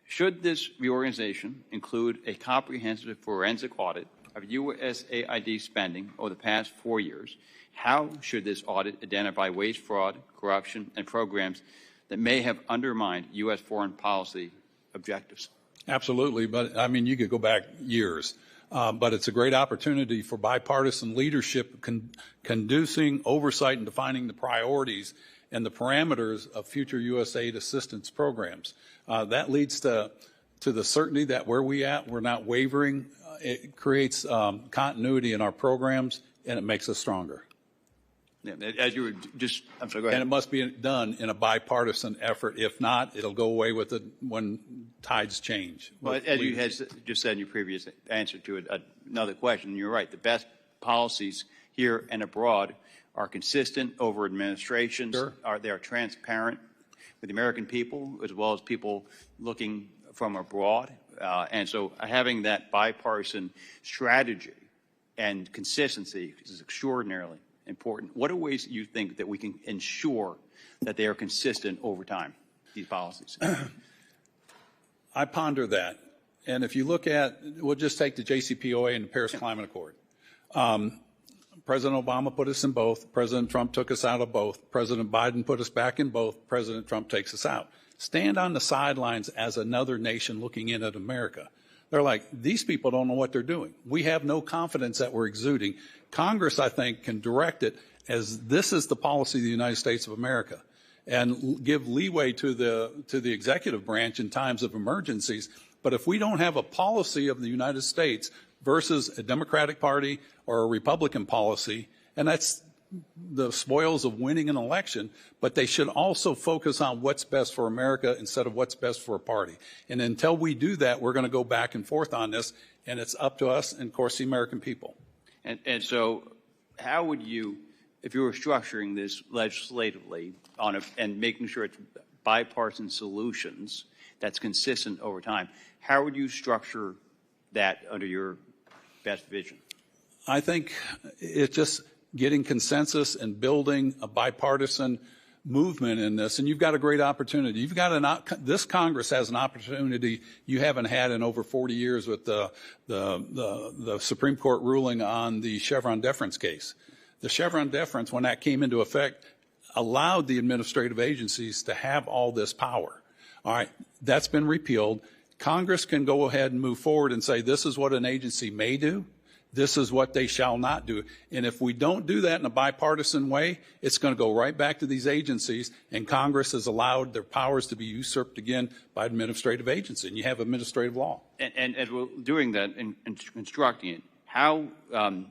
should this reorganization include a comprehensive forensic audit of USAID spending over the past 4 years, how should this audit identify waste, fraud, corruption, and programs that may have undermined U.S. foreign policy objectives? Absolutely, but I mean, you could go back years. But it's a great opportunity for bipartisan leadership conducing oversight and defining the priorities and the parameters of future USAID assistance programs. That leads to the certainty that where we're not wavering. It creates continuity in our programs, and it makes us stronger. Yeah, as you were just, I'm sorry, go ahead. And it must be done in a bipartisan effort. If not, it'll go away with it when tides change. Well, as you had just said in your previous answer to another question, you're right. The best policies here and abroad are consistent over administrations. Sure. They are transparent with the American people as well as people looking from abroad. And so having that bipartisan strategy and consistency is extraordinarily important. What are ways that you think that we can ensure that they are consistent over time, these policies? I ponder that. And if you look at, we'll just take the JCPOA and the Paris Climate Accord. President Obama put us in both. President Trump took us out of both. President Biden put us back in both. President Trump takes us out. Stand on the sidelines as another nation looking in at America. They're like, these people don't know what they're doing. We have no confidence that we're exuding. Congress, I think, can direct it as this is the policy of the United States of America and give leeway to the executive branch in times of emergencies. But if we don't have a policy of the United States versus a Democratic Party or a Republican policy, and that's the spoils of winning an election, but they should also focus on what's best for America instead of what's best for a party. And until we do that, we're going to go back and forth on this, and it's up to us and, of course, the American people. And so how would you, if you were structuring this legislatively and making sure it's bipartisan solutions that's consistent over time, how would you structure that under your best vision? I think it's just getting consensus and building a bipartisan movement in this, and you've got a great opportunity. You've got this Congress has an opportunity you haven't had in over 40 years with the Supreme Court ruling on the Chevron deference case. The Chevron deference, when that came into effect, allowed the administrative agencies to have all this power. All right, that's been repealed. Congress can go ahead and move forward and say this is what an agency may do. This is what they shall not do. And if we don't do that in a bipartisan way, it's going to go right back to these agencies, and Congress has allowed their powers to be usurped again by administrative agency, and you have administrative law. And as we're doing that and constructing it, how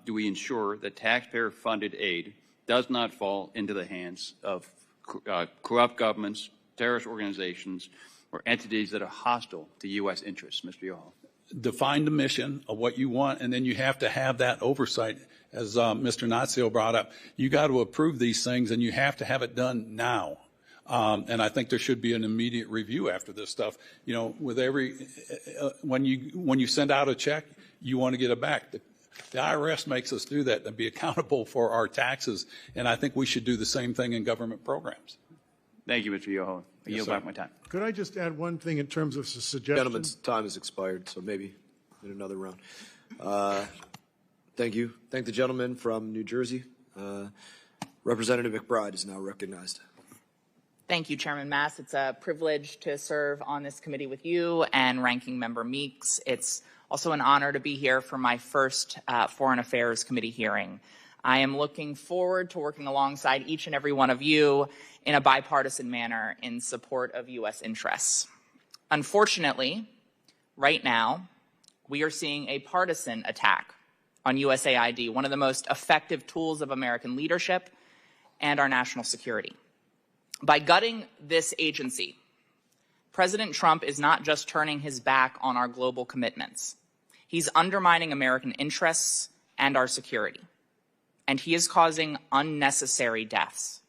do we ensure that taxpayer-funded aid does not fall into the hands of corrupt governments, terrorist organizations, or entities that are hostile to U.S. interests, Mr. Yoho? Define the mission of what you want, and then you have to have that oversight, as Mr. Nazio brought up. You got to approve these things, and you have to have it done now. And I think there should be an immediate review after this stuff. You know, with when you send out a check, you want to get it back. The IRS makes us do that and be accountable for our taxes, and I think we should do the same thing in government programs. Thank you, Mr. Yoho. I yield back my time. Could I just add one thing in terms of a suggestion? Gentleman's time has expired, so maybe in another round. Thank you. Thank the gentleman from New Jersey. Representative McBride is now recognized. Thank you, Chairman Mass. It's a privilege to serve on this committee with you and Ranking Member Meeks. It's also an honor to be here for my first Foreign Affairs Committee hearing. I am looking forward to working alongside each and every one of you in a bipartisan manner in support of U.S. interests. Unfortunately, right now, we are seeing a partisan attack on USAID, one of the most effective tools of American leadership and our national security. By gutting this agency, President Trump is not just turning his back on our global commitments. He's undermining American interests and our security. And he is causing unnecessary deaths.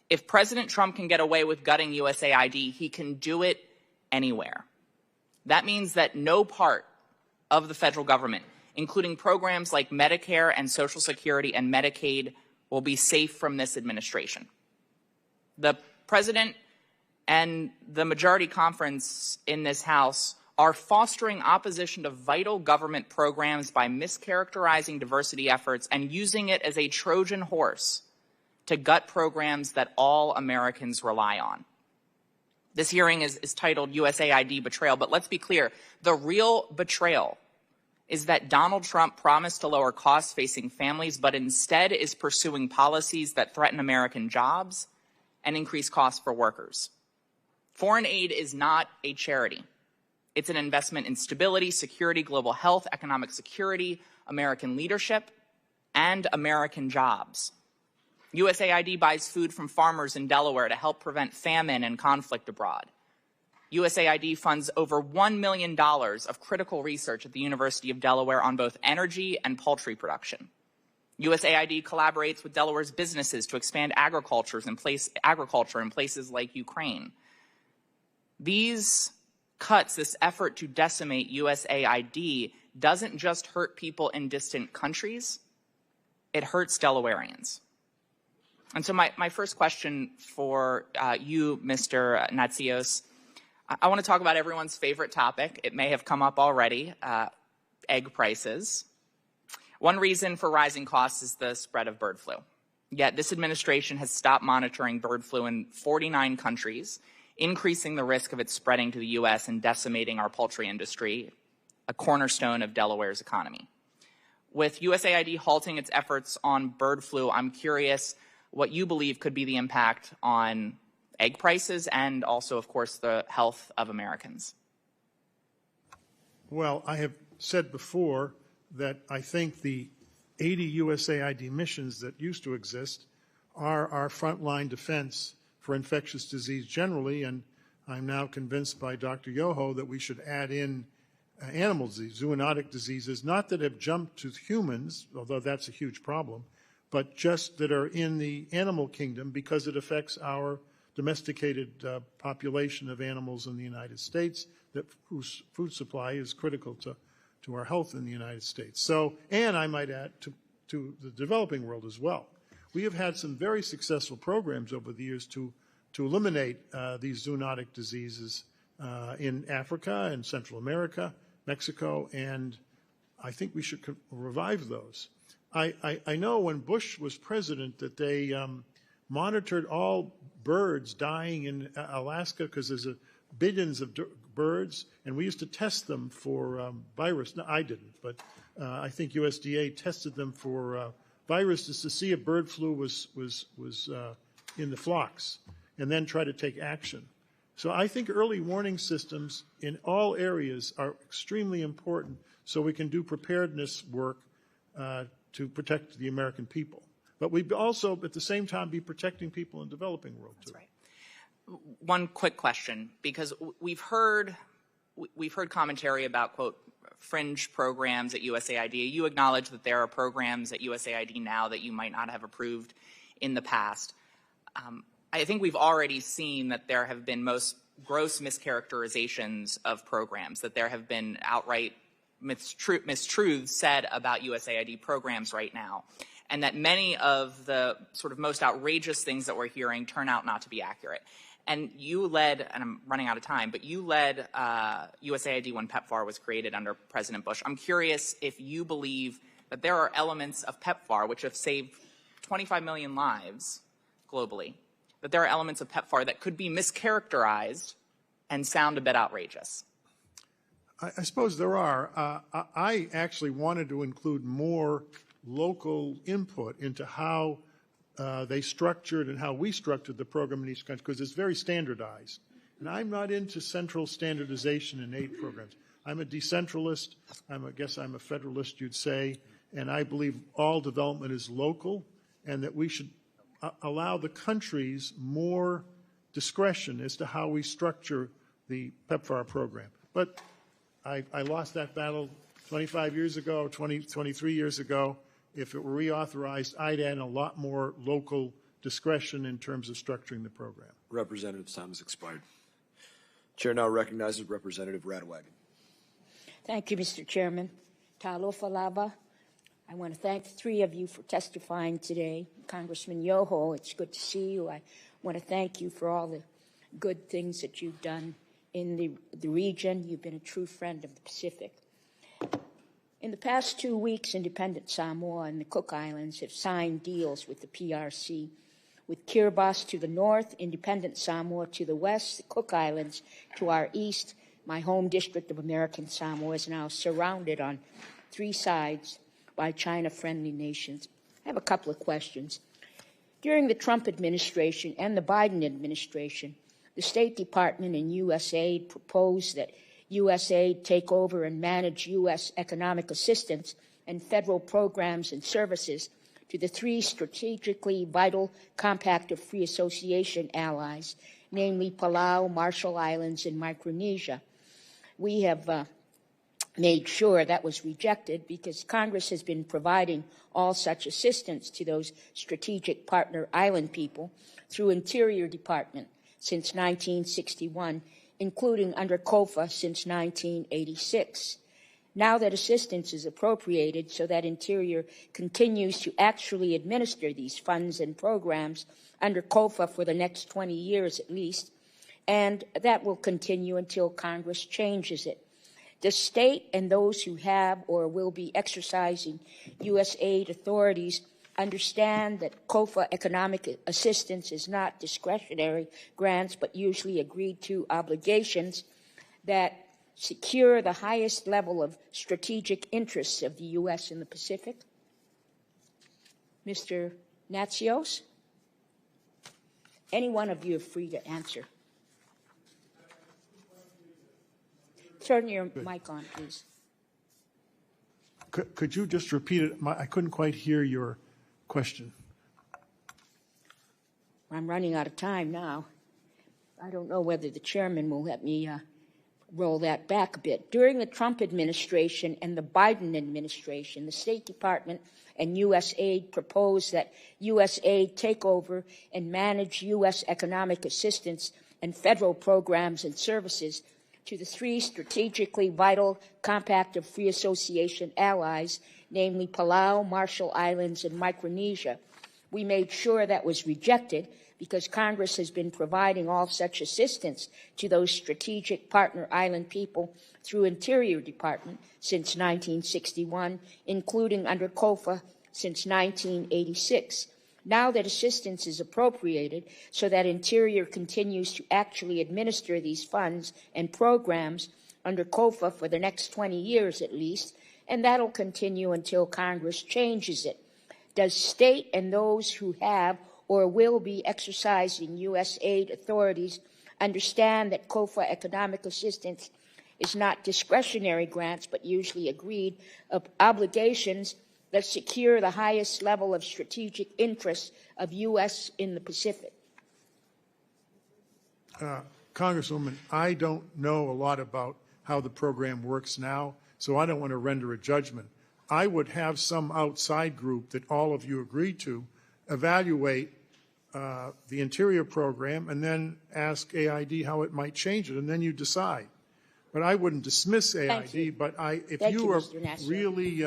If President Trump can get away with gutting USAID, he can do it anywhere. That means that no part of the federal government, including programs like Medicare and Social Security and Medicaid, will be safe from this administration. The president and the majority conference in this House are fostering opposition to vital government programs by mischaracterizing diversity efforts and using it as a Trojan horse to gut programs that all Americans rely on. This hearing is titled USAID Betrayal, but let's be clear, the real betrayal is that Donald Trump promised to lower costs facing families, but instead is pursuing policies that threaten American jobs and increase costs for workers. Foreign aid is not a charity. It's an investment in stability, security, global health, economic security, American leadership, and American jobs. USAID buys food from farmers in Delaware to help prevent famine and conflict abroad. USAID funds over $1 million of critical research at the University of Delaware on both energy and poultry production. USAID collaborates with Delaware's businesses to expand agriculture in places like Ukraine. These cuts, this effort to decimate USAID, doesn't just hurt people in distant countries, it hurts Delawareans. And so my first question for you, Mr. Natsios, I want to talk about everyone's favorite topic. It may have come up already, egg prices. One reason for rising costs is the spread of bird flu. Yet this administration has stopped monitoring bird flu in 49 countries, increasing the risk of it spreading to the U.S. and decimating our poultry industry, a cornerstone of Delaware's economy. With USAID halting its efforts on bird flu, I'm curious what you believe could be the impact on egg prices and also, of course, the health of Americans. Well, I have said before that I think the 80 USAID missions that used to exist are our frontline defense for infectious disease generally, and I'm now convinced by Dr. Yoho that we should add in animal disease, zoonotic diseases, not that have jumped to humans, although that's a huge problem, but just that are in the animal kingdom because it affects our domesticated population of animals in the United States, whose food supply is critical to our health in the United States. So, and I might add to the developing world as well. We have had some very successful programs over the years to eliminate these zoonotic diseases in Africa and Central America, Mexico, and I think we should revive those. I know when Bush was president that they monitored all birds dying in Alaska because there's billions of birds, and we used to test them for virus. No, I didn't, but I think USDA tested them for viruses to see if bird flu was in the flocks, and then try to take action. So I think early warning systems in all areas are extremely important so we can do preparedness work to protect the American people. But we also, at the same time, be protecting people in the developing world, too. That's right. One quick question, because we've heard commentary about, quote, fringe programs at USAID. You acknowledge that there are programs at USAID now that you might not have approved in the past. I think we've already seen that there have been most gross mischaracterizations of programs, that there have been outright mistruths said about USAID programs right now, and that many of the sort of most outrageous things that we're hearing turn out not to be accurate. And you led, and I'm running out of time, but you led USAID when PEPFAR was created under President Bush. I'm curious if you believe that there are elements of PEPFAR, which have saved 25 million lives globally, that there are elements of PEPFAR that could be mischaracterized and sound a bit outrageous. I suppose there are. I actually wanted to include more local input into how they structured and how we structured the program in each country, because it's very standardized. And I'm not into central standardization in aid programs. I'm a decentralist. I guess I'm a federalist, you'd say, and I believe all development is local and that we should allow the countries more discretion as to how we structure the PEPFAR program. But I lost that battle 25 years ago, 23 years ago. If it were reauthorized, I'd add a lot more local discretion in terms of structuring the program. Representative's time has expired. Chair now recognizes Representative Radwagen. Thank you, Mr. Chairman. Talofa lava. I want to thank the three of you for testifying today. Congressman Yoho, it's good to see you. I want to thank you for all the good things that you've done in the region. You've been a true friend of the Pacific. In the past 2 weeks, independent Samoa and the Cook Islands have signed deals with the PRC. With Kiribati to the north, independent Samoa to the west, the Cook Islands to our east, my home district of American Samoa is now surrounded on 3 sides by China-friendly nations. I have a couple of questions. During the Trump administration and the Biden administration, the State Department and USAID proposed that USAID take over and manage U.S. economic assistance and federal programs and services to the 3 strategically vital Compact of Free Association allies, namely Palau, Marshall Islands, and Micronesia. We have made sure that was rejected because Congress has been providing all such assistance to those strategic partner island people through Interior Department since 1961, including under COFA since 1986. Now that assistance is appropriated so that Interior continues to actually administer these funds and programs under COFA for the next 20 years at least, and that will continue until Congress changes it. The state and those who have or will be exercising U.S. aid authorities understand that COFA economic assistance is not discretionary grants, but usually agreed to obligations that secure the highest level of strategic interests of the U.S. in the Pacific. Mr. Natsios? Any one of you are free to answer. Turn your mic on, please. Could you just repeat it? I couldn't quite hear your question. I'm running out of time now. I don't know whether the chairman will let me roll that back a bit. During the Trump administration and the Biden administration, the State Department and USAID proposed that USAID take over and manage U.S. economic assistance and federal programs and services to the 3 strategically vital Compact of Free Association allies, namely Palau, Marshall Islands, and Micronesia. We made sure that was rejected because Congress has been providing all such assistance to those strategic partner island people through Interior Department since 1961, including under COFA since 1986. Now that assistance is appropriated so that Interior continues to actually administer these funds and programs under COFA for the next 20 years at least, and that'll continue until Congress changes it. Does state and those who have or will be exercising U.S. aid authorities understand that COFA economic assistance is not discretionary grants, but usually agreed obligations that secure the highest level of strategic interests of U.S. in the Pacific? Congresswoman, I don't know a lot about how the program works now, so I don't want to render a judgment. I would have some outside group that all of you agreed to evaluate the Interior program and then ask AID how it might change it, and then you decide. But I wouldn't dismiss AID, but if you are really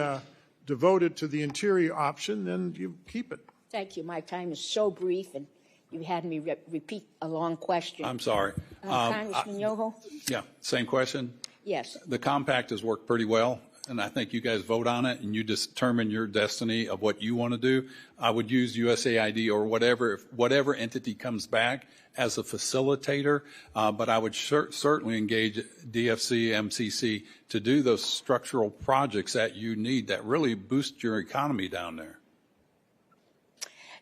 devoted to the Interior option, then you keep it. Thank you. My time is so brief, and you had me repeat a long question. I'm sorry. Congressman Yoho? Yeah, same question. Yes. The compact has worked pretty well. and I think you guys vote on it and you determine your destiny of what you want to do, I would use USAID or whatever entity comes back as a facilitator, but I would certainly engage DFC, MCC to do those structural projects that you need that really boost your economy down there.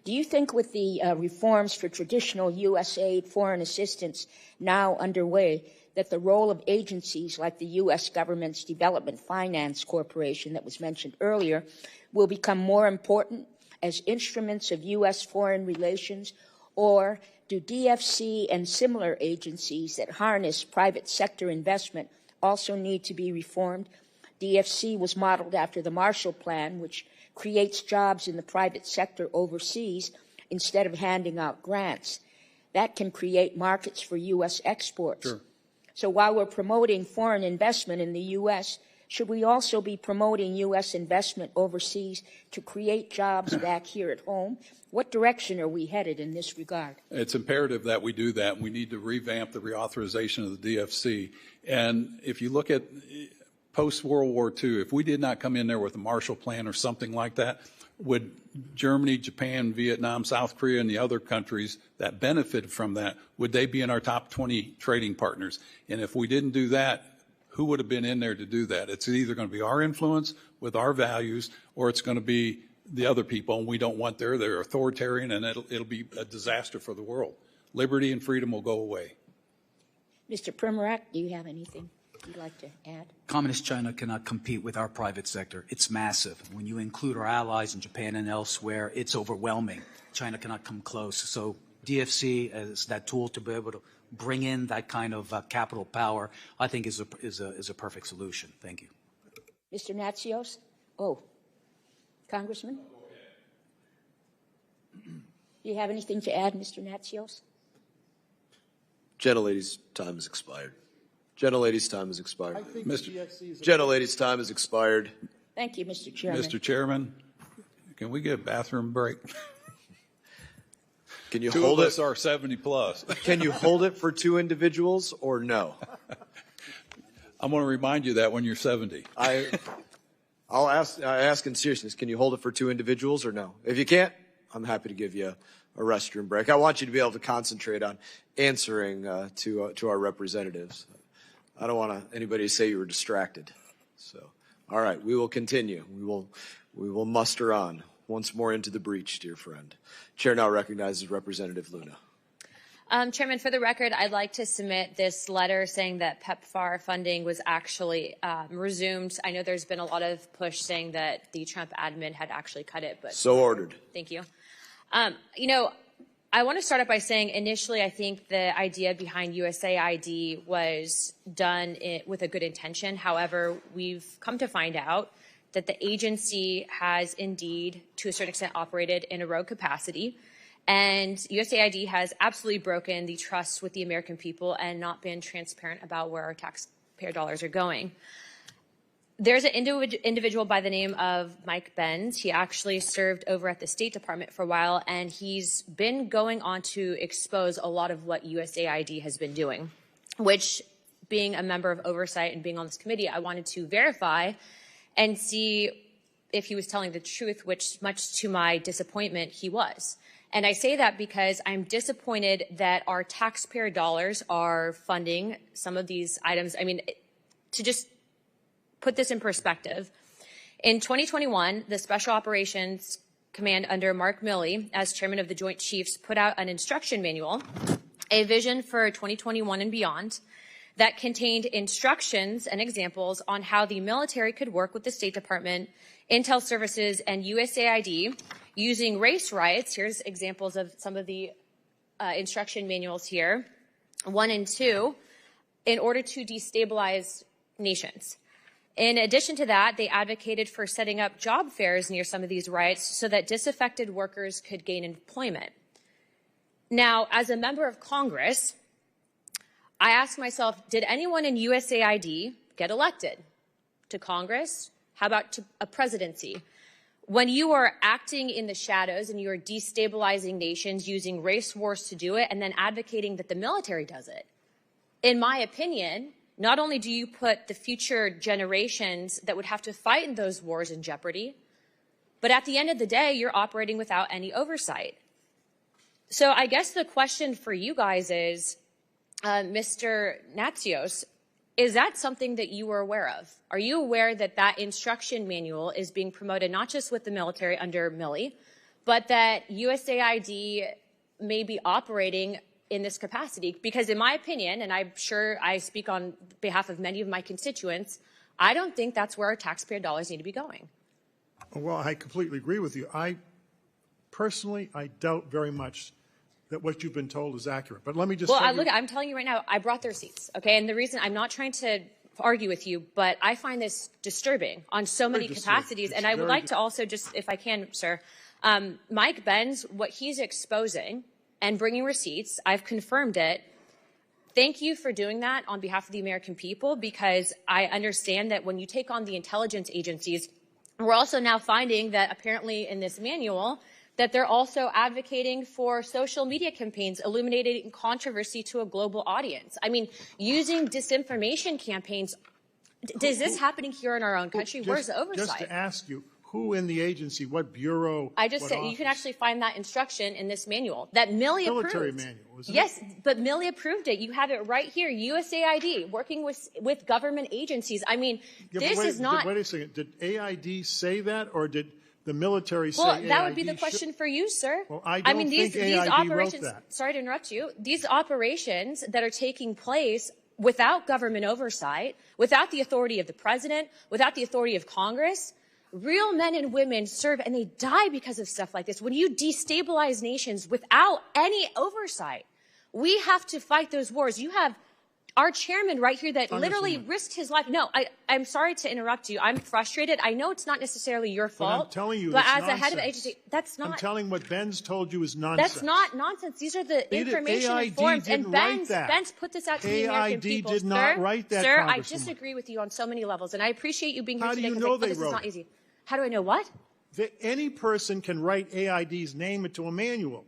Do you think with the reforms for traditional USAID foreign assistance now underway that the role of agencies like the U.S. government's Development Finance Corporation that was mentioned earlier will become more important as instruments of U.S. foreign relations, or do DFC and similar agencies that harness private sector investment also need to be reformed? DFC was modeled after the Marshall Plan, which creates jobs in the private sector overseas instead of handing out grants. That can create markets for U.S. exports. Sure. So while we're promoting foreign investment in the U.S., should we also be promoting U.S. investment overseas to create jobs back here at home? What direction are we headed in this regard? It's imperative that we do that. We need to revamp the reauthorization of the DFC. And if you look at post-World War II, if we did not come in there with a Marshall Plan or something like that, would Germany, Japan, Vietnam, South Korea, and the other countries that benefited from that, would they be in our top 20 trading partners? And if we didn't do that, who would have been in there to do that? It's either going to be our influence with our values, or it's going to be the other people, and we don't want they're authoritarian, and it'll be a disaster for the world. Liberty and freedom will go away. Mr. Primorak, do you have anything you'd like to add? Communist China cannot compete with our private sector. It's massive. When you include our allies in Japan and elsewhere, it's overwhelming. China cannot come close. So DFC as that tool to be able to bring in that kind of capital power, I think is a perfect solution. Thank you. Mr. Natsios? Oh, Congressman? Do you have anything to add, Mr. Natsios? Gentlelady's time has expired. Gentlelady's time has expired. Gentlelady's Gentlelady's time has expired. Thank you, Mr. Chairman. Mr. Chairman, can we get a bathroom break? Can you Two hold of it? us are 70 plus. Can you hold it for two individuals or no? I'm going to remind you that when you're 70. I ask in seriousness, can you hold it for two individuals or no? If you can't, I'm happy to give you a restroom break. I want you to be able to concentrate on answering to our representatives. I don't want anybody to say you were distracted. So, all right, we will continue. We will muster on once more into the breach, dear friend. Chair now recognizes Representative Luna. Chairman, for the record, I'd like to submit this letter saying that PEPFAR funding was actually resumed. I know there's been a lot of push saying that the Trump admin had actually cut it, but so ordered. Thank you. You know, I want to start out by saying initially I think the idea behind USAID was done with a good intention. However, we've come to find out that the agency has indeed, to a certain extent, operated in a rogue capacity. And USAID has absolutely broken the trust with the American people and not been transparent about where our taxpayer dollars are going. There's an individual by the name of Mike Benz. He actually served over at the State Department for a while, and he's been going on to expose a lot of what USAID has been doing, which, being a member of oversight and being on this committee, I wanted to verify and see if he was telling the truth, which, much to my disappointment, he was. And I say that because I'm disappointed that our taxpayer dollars are funding some of these items. I mean, to just put this in perspective, in 2021, the Special Operations Command under Mark Milley, as chairman of the Joint Chiefs, put out an instruction manual, a vision for 2021 and beyond, that contained instructions and examples on how the military could work with the State Department, Intel Services, and USAID using race riots. Here's examples of some of the instruction manuals here, 1 and 2, in order to destabilize nations. In addition to that, they advocated for setting up job fairs near some of these riots so that disaffected workers could gain employment. Now, as a member of Congress, I ask myself, did anyone in USAID get elected to Congress? How about to a presidency? When you are acting in the shadows and you are destabilizing nations using race wars to do it and then advocating that the military does it, in my opinion, not only do you put the future generations that would have to fight in those wars in jeopardy, but at the end of the day, you're operating without any oversight. So I guess the question for you guys is, Mr. Natsios, is that something that you were aware of? Are you aware that that instruction manual is being promoted not just with the military under Milley, but that USAID may be operating in this capacity? Because in my opinion, and I'm sure I speak on behalf of many of my constituents, I don't think that's where our taxpayer dollars need to be going. Well, I completely agree with you. Personally, I doubt very much that what you've been told is accurate. But let me just I'm telling you right now, I brought the receipts, okay? And the reason, I'm not trying to argue with you, but I find this disturbing on so many capacities. And I would like to also just, if I can, sir, Mike Benz, what he's exposing and bringing receipts, I've confirmed it. Thank you for doing that on behalf of the American people, because I understand that when you take on the intelligence agencies, we're also now finding that apparently in this manual that they're also advocating for social media campaigns illuminating controversy to a global audience. I mean, using disinformation campaigns. Is this happening here in our own country? Where's the oversight? Just to ask you, who in the agency, what bureau? I just said you can actually find that instruction in this manual that Milley approved. Military manual, isn't it? Yes, but Milley approved it. You have it right here. USAID working with government agencies. I mean, this is not. Wait a second. Did AID say that, or did the military say well, AID? That would be the question for you, sir. Well, I don't think these AID operations. wrote that. Sorry to interrupt you. These operations that are taking place without government oversight, without the authority of the president, without the authority of Congress. Real men and women serve and they die because of stuff like this. When you destabilize nations without any oversight, we have to fight those wars. You have our chairman right here that literally risked his life. No, I'm sorry to interrupt you. I'm frustrated. I know it's not necessarily your fault. But I'm telling you, but it's as a head of nonsense. agency, that's not. I'm telling what Ben's told you is nonsense. That's not nonsense. These are the information AID forms. And didn't write Ben's put this out to the American people. AID did not write that, Sir, I Congresswoman. disagree with you on so many levels, and I appreciate you being here How do today. you know they this wrote is not it? easy. How do I know what? That any person can write AID's name into a manual.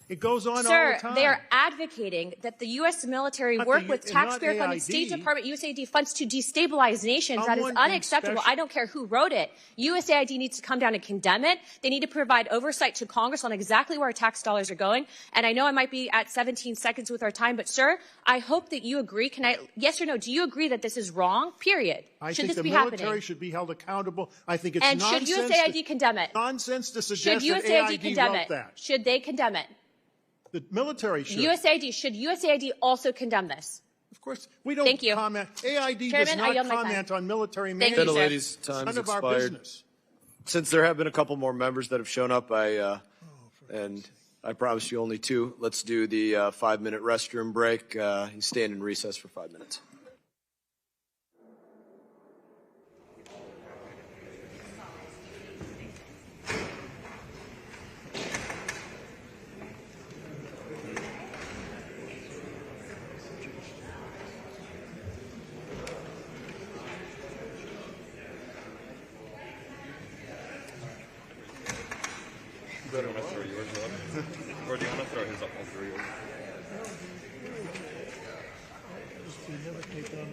It goes on all Sir, the time. they are advocating that the U.S. military Not work the- with not taxpayer-funded State AID. Department, USAID funds to destabilize nations. That is Someone unacceptable. special- I don't care who wrote it. USAID needs to come down and condemn it. They need to provide oversight to Congress on exactly where our tax dollars are going. And I know I might be at 17 seconds with our time, but sir, I hope that you agree. Yes or no? Do you agree that this is wrong? Period. I Should think this the be military happening? should be held accountable. I think it's And nonsense. should USAID condemn it? Nonsense to Should suggest that USAID AID condemn wrote it? that. Should they condemn it? The military should. Should USAID also condemn this? Of course, we don't Thank you. comment. AID Chairman, I does yield not my time. comment on military Thank manuals. you, sir. Ladies, It's time's none of our expired. business. Since there have been a couple more members that have shown up, and I promised you only two, let's do the 5-minute restroom break. You stand in recess for 5 minutes. better want to throw yours up? Or do you want to throw his up? I'll throw yours. You never take on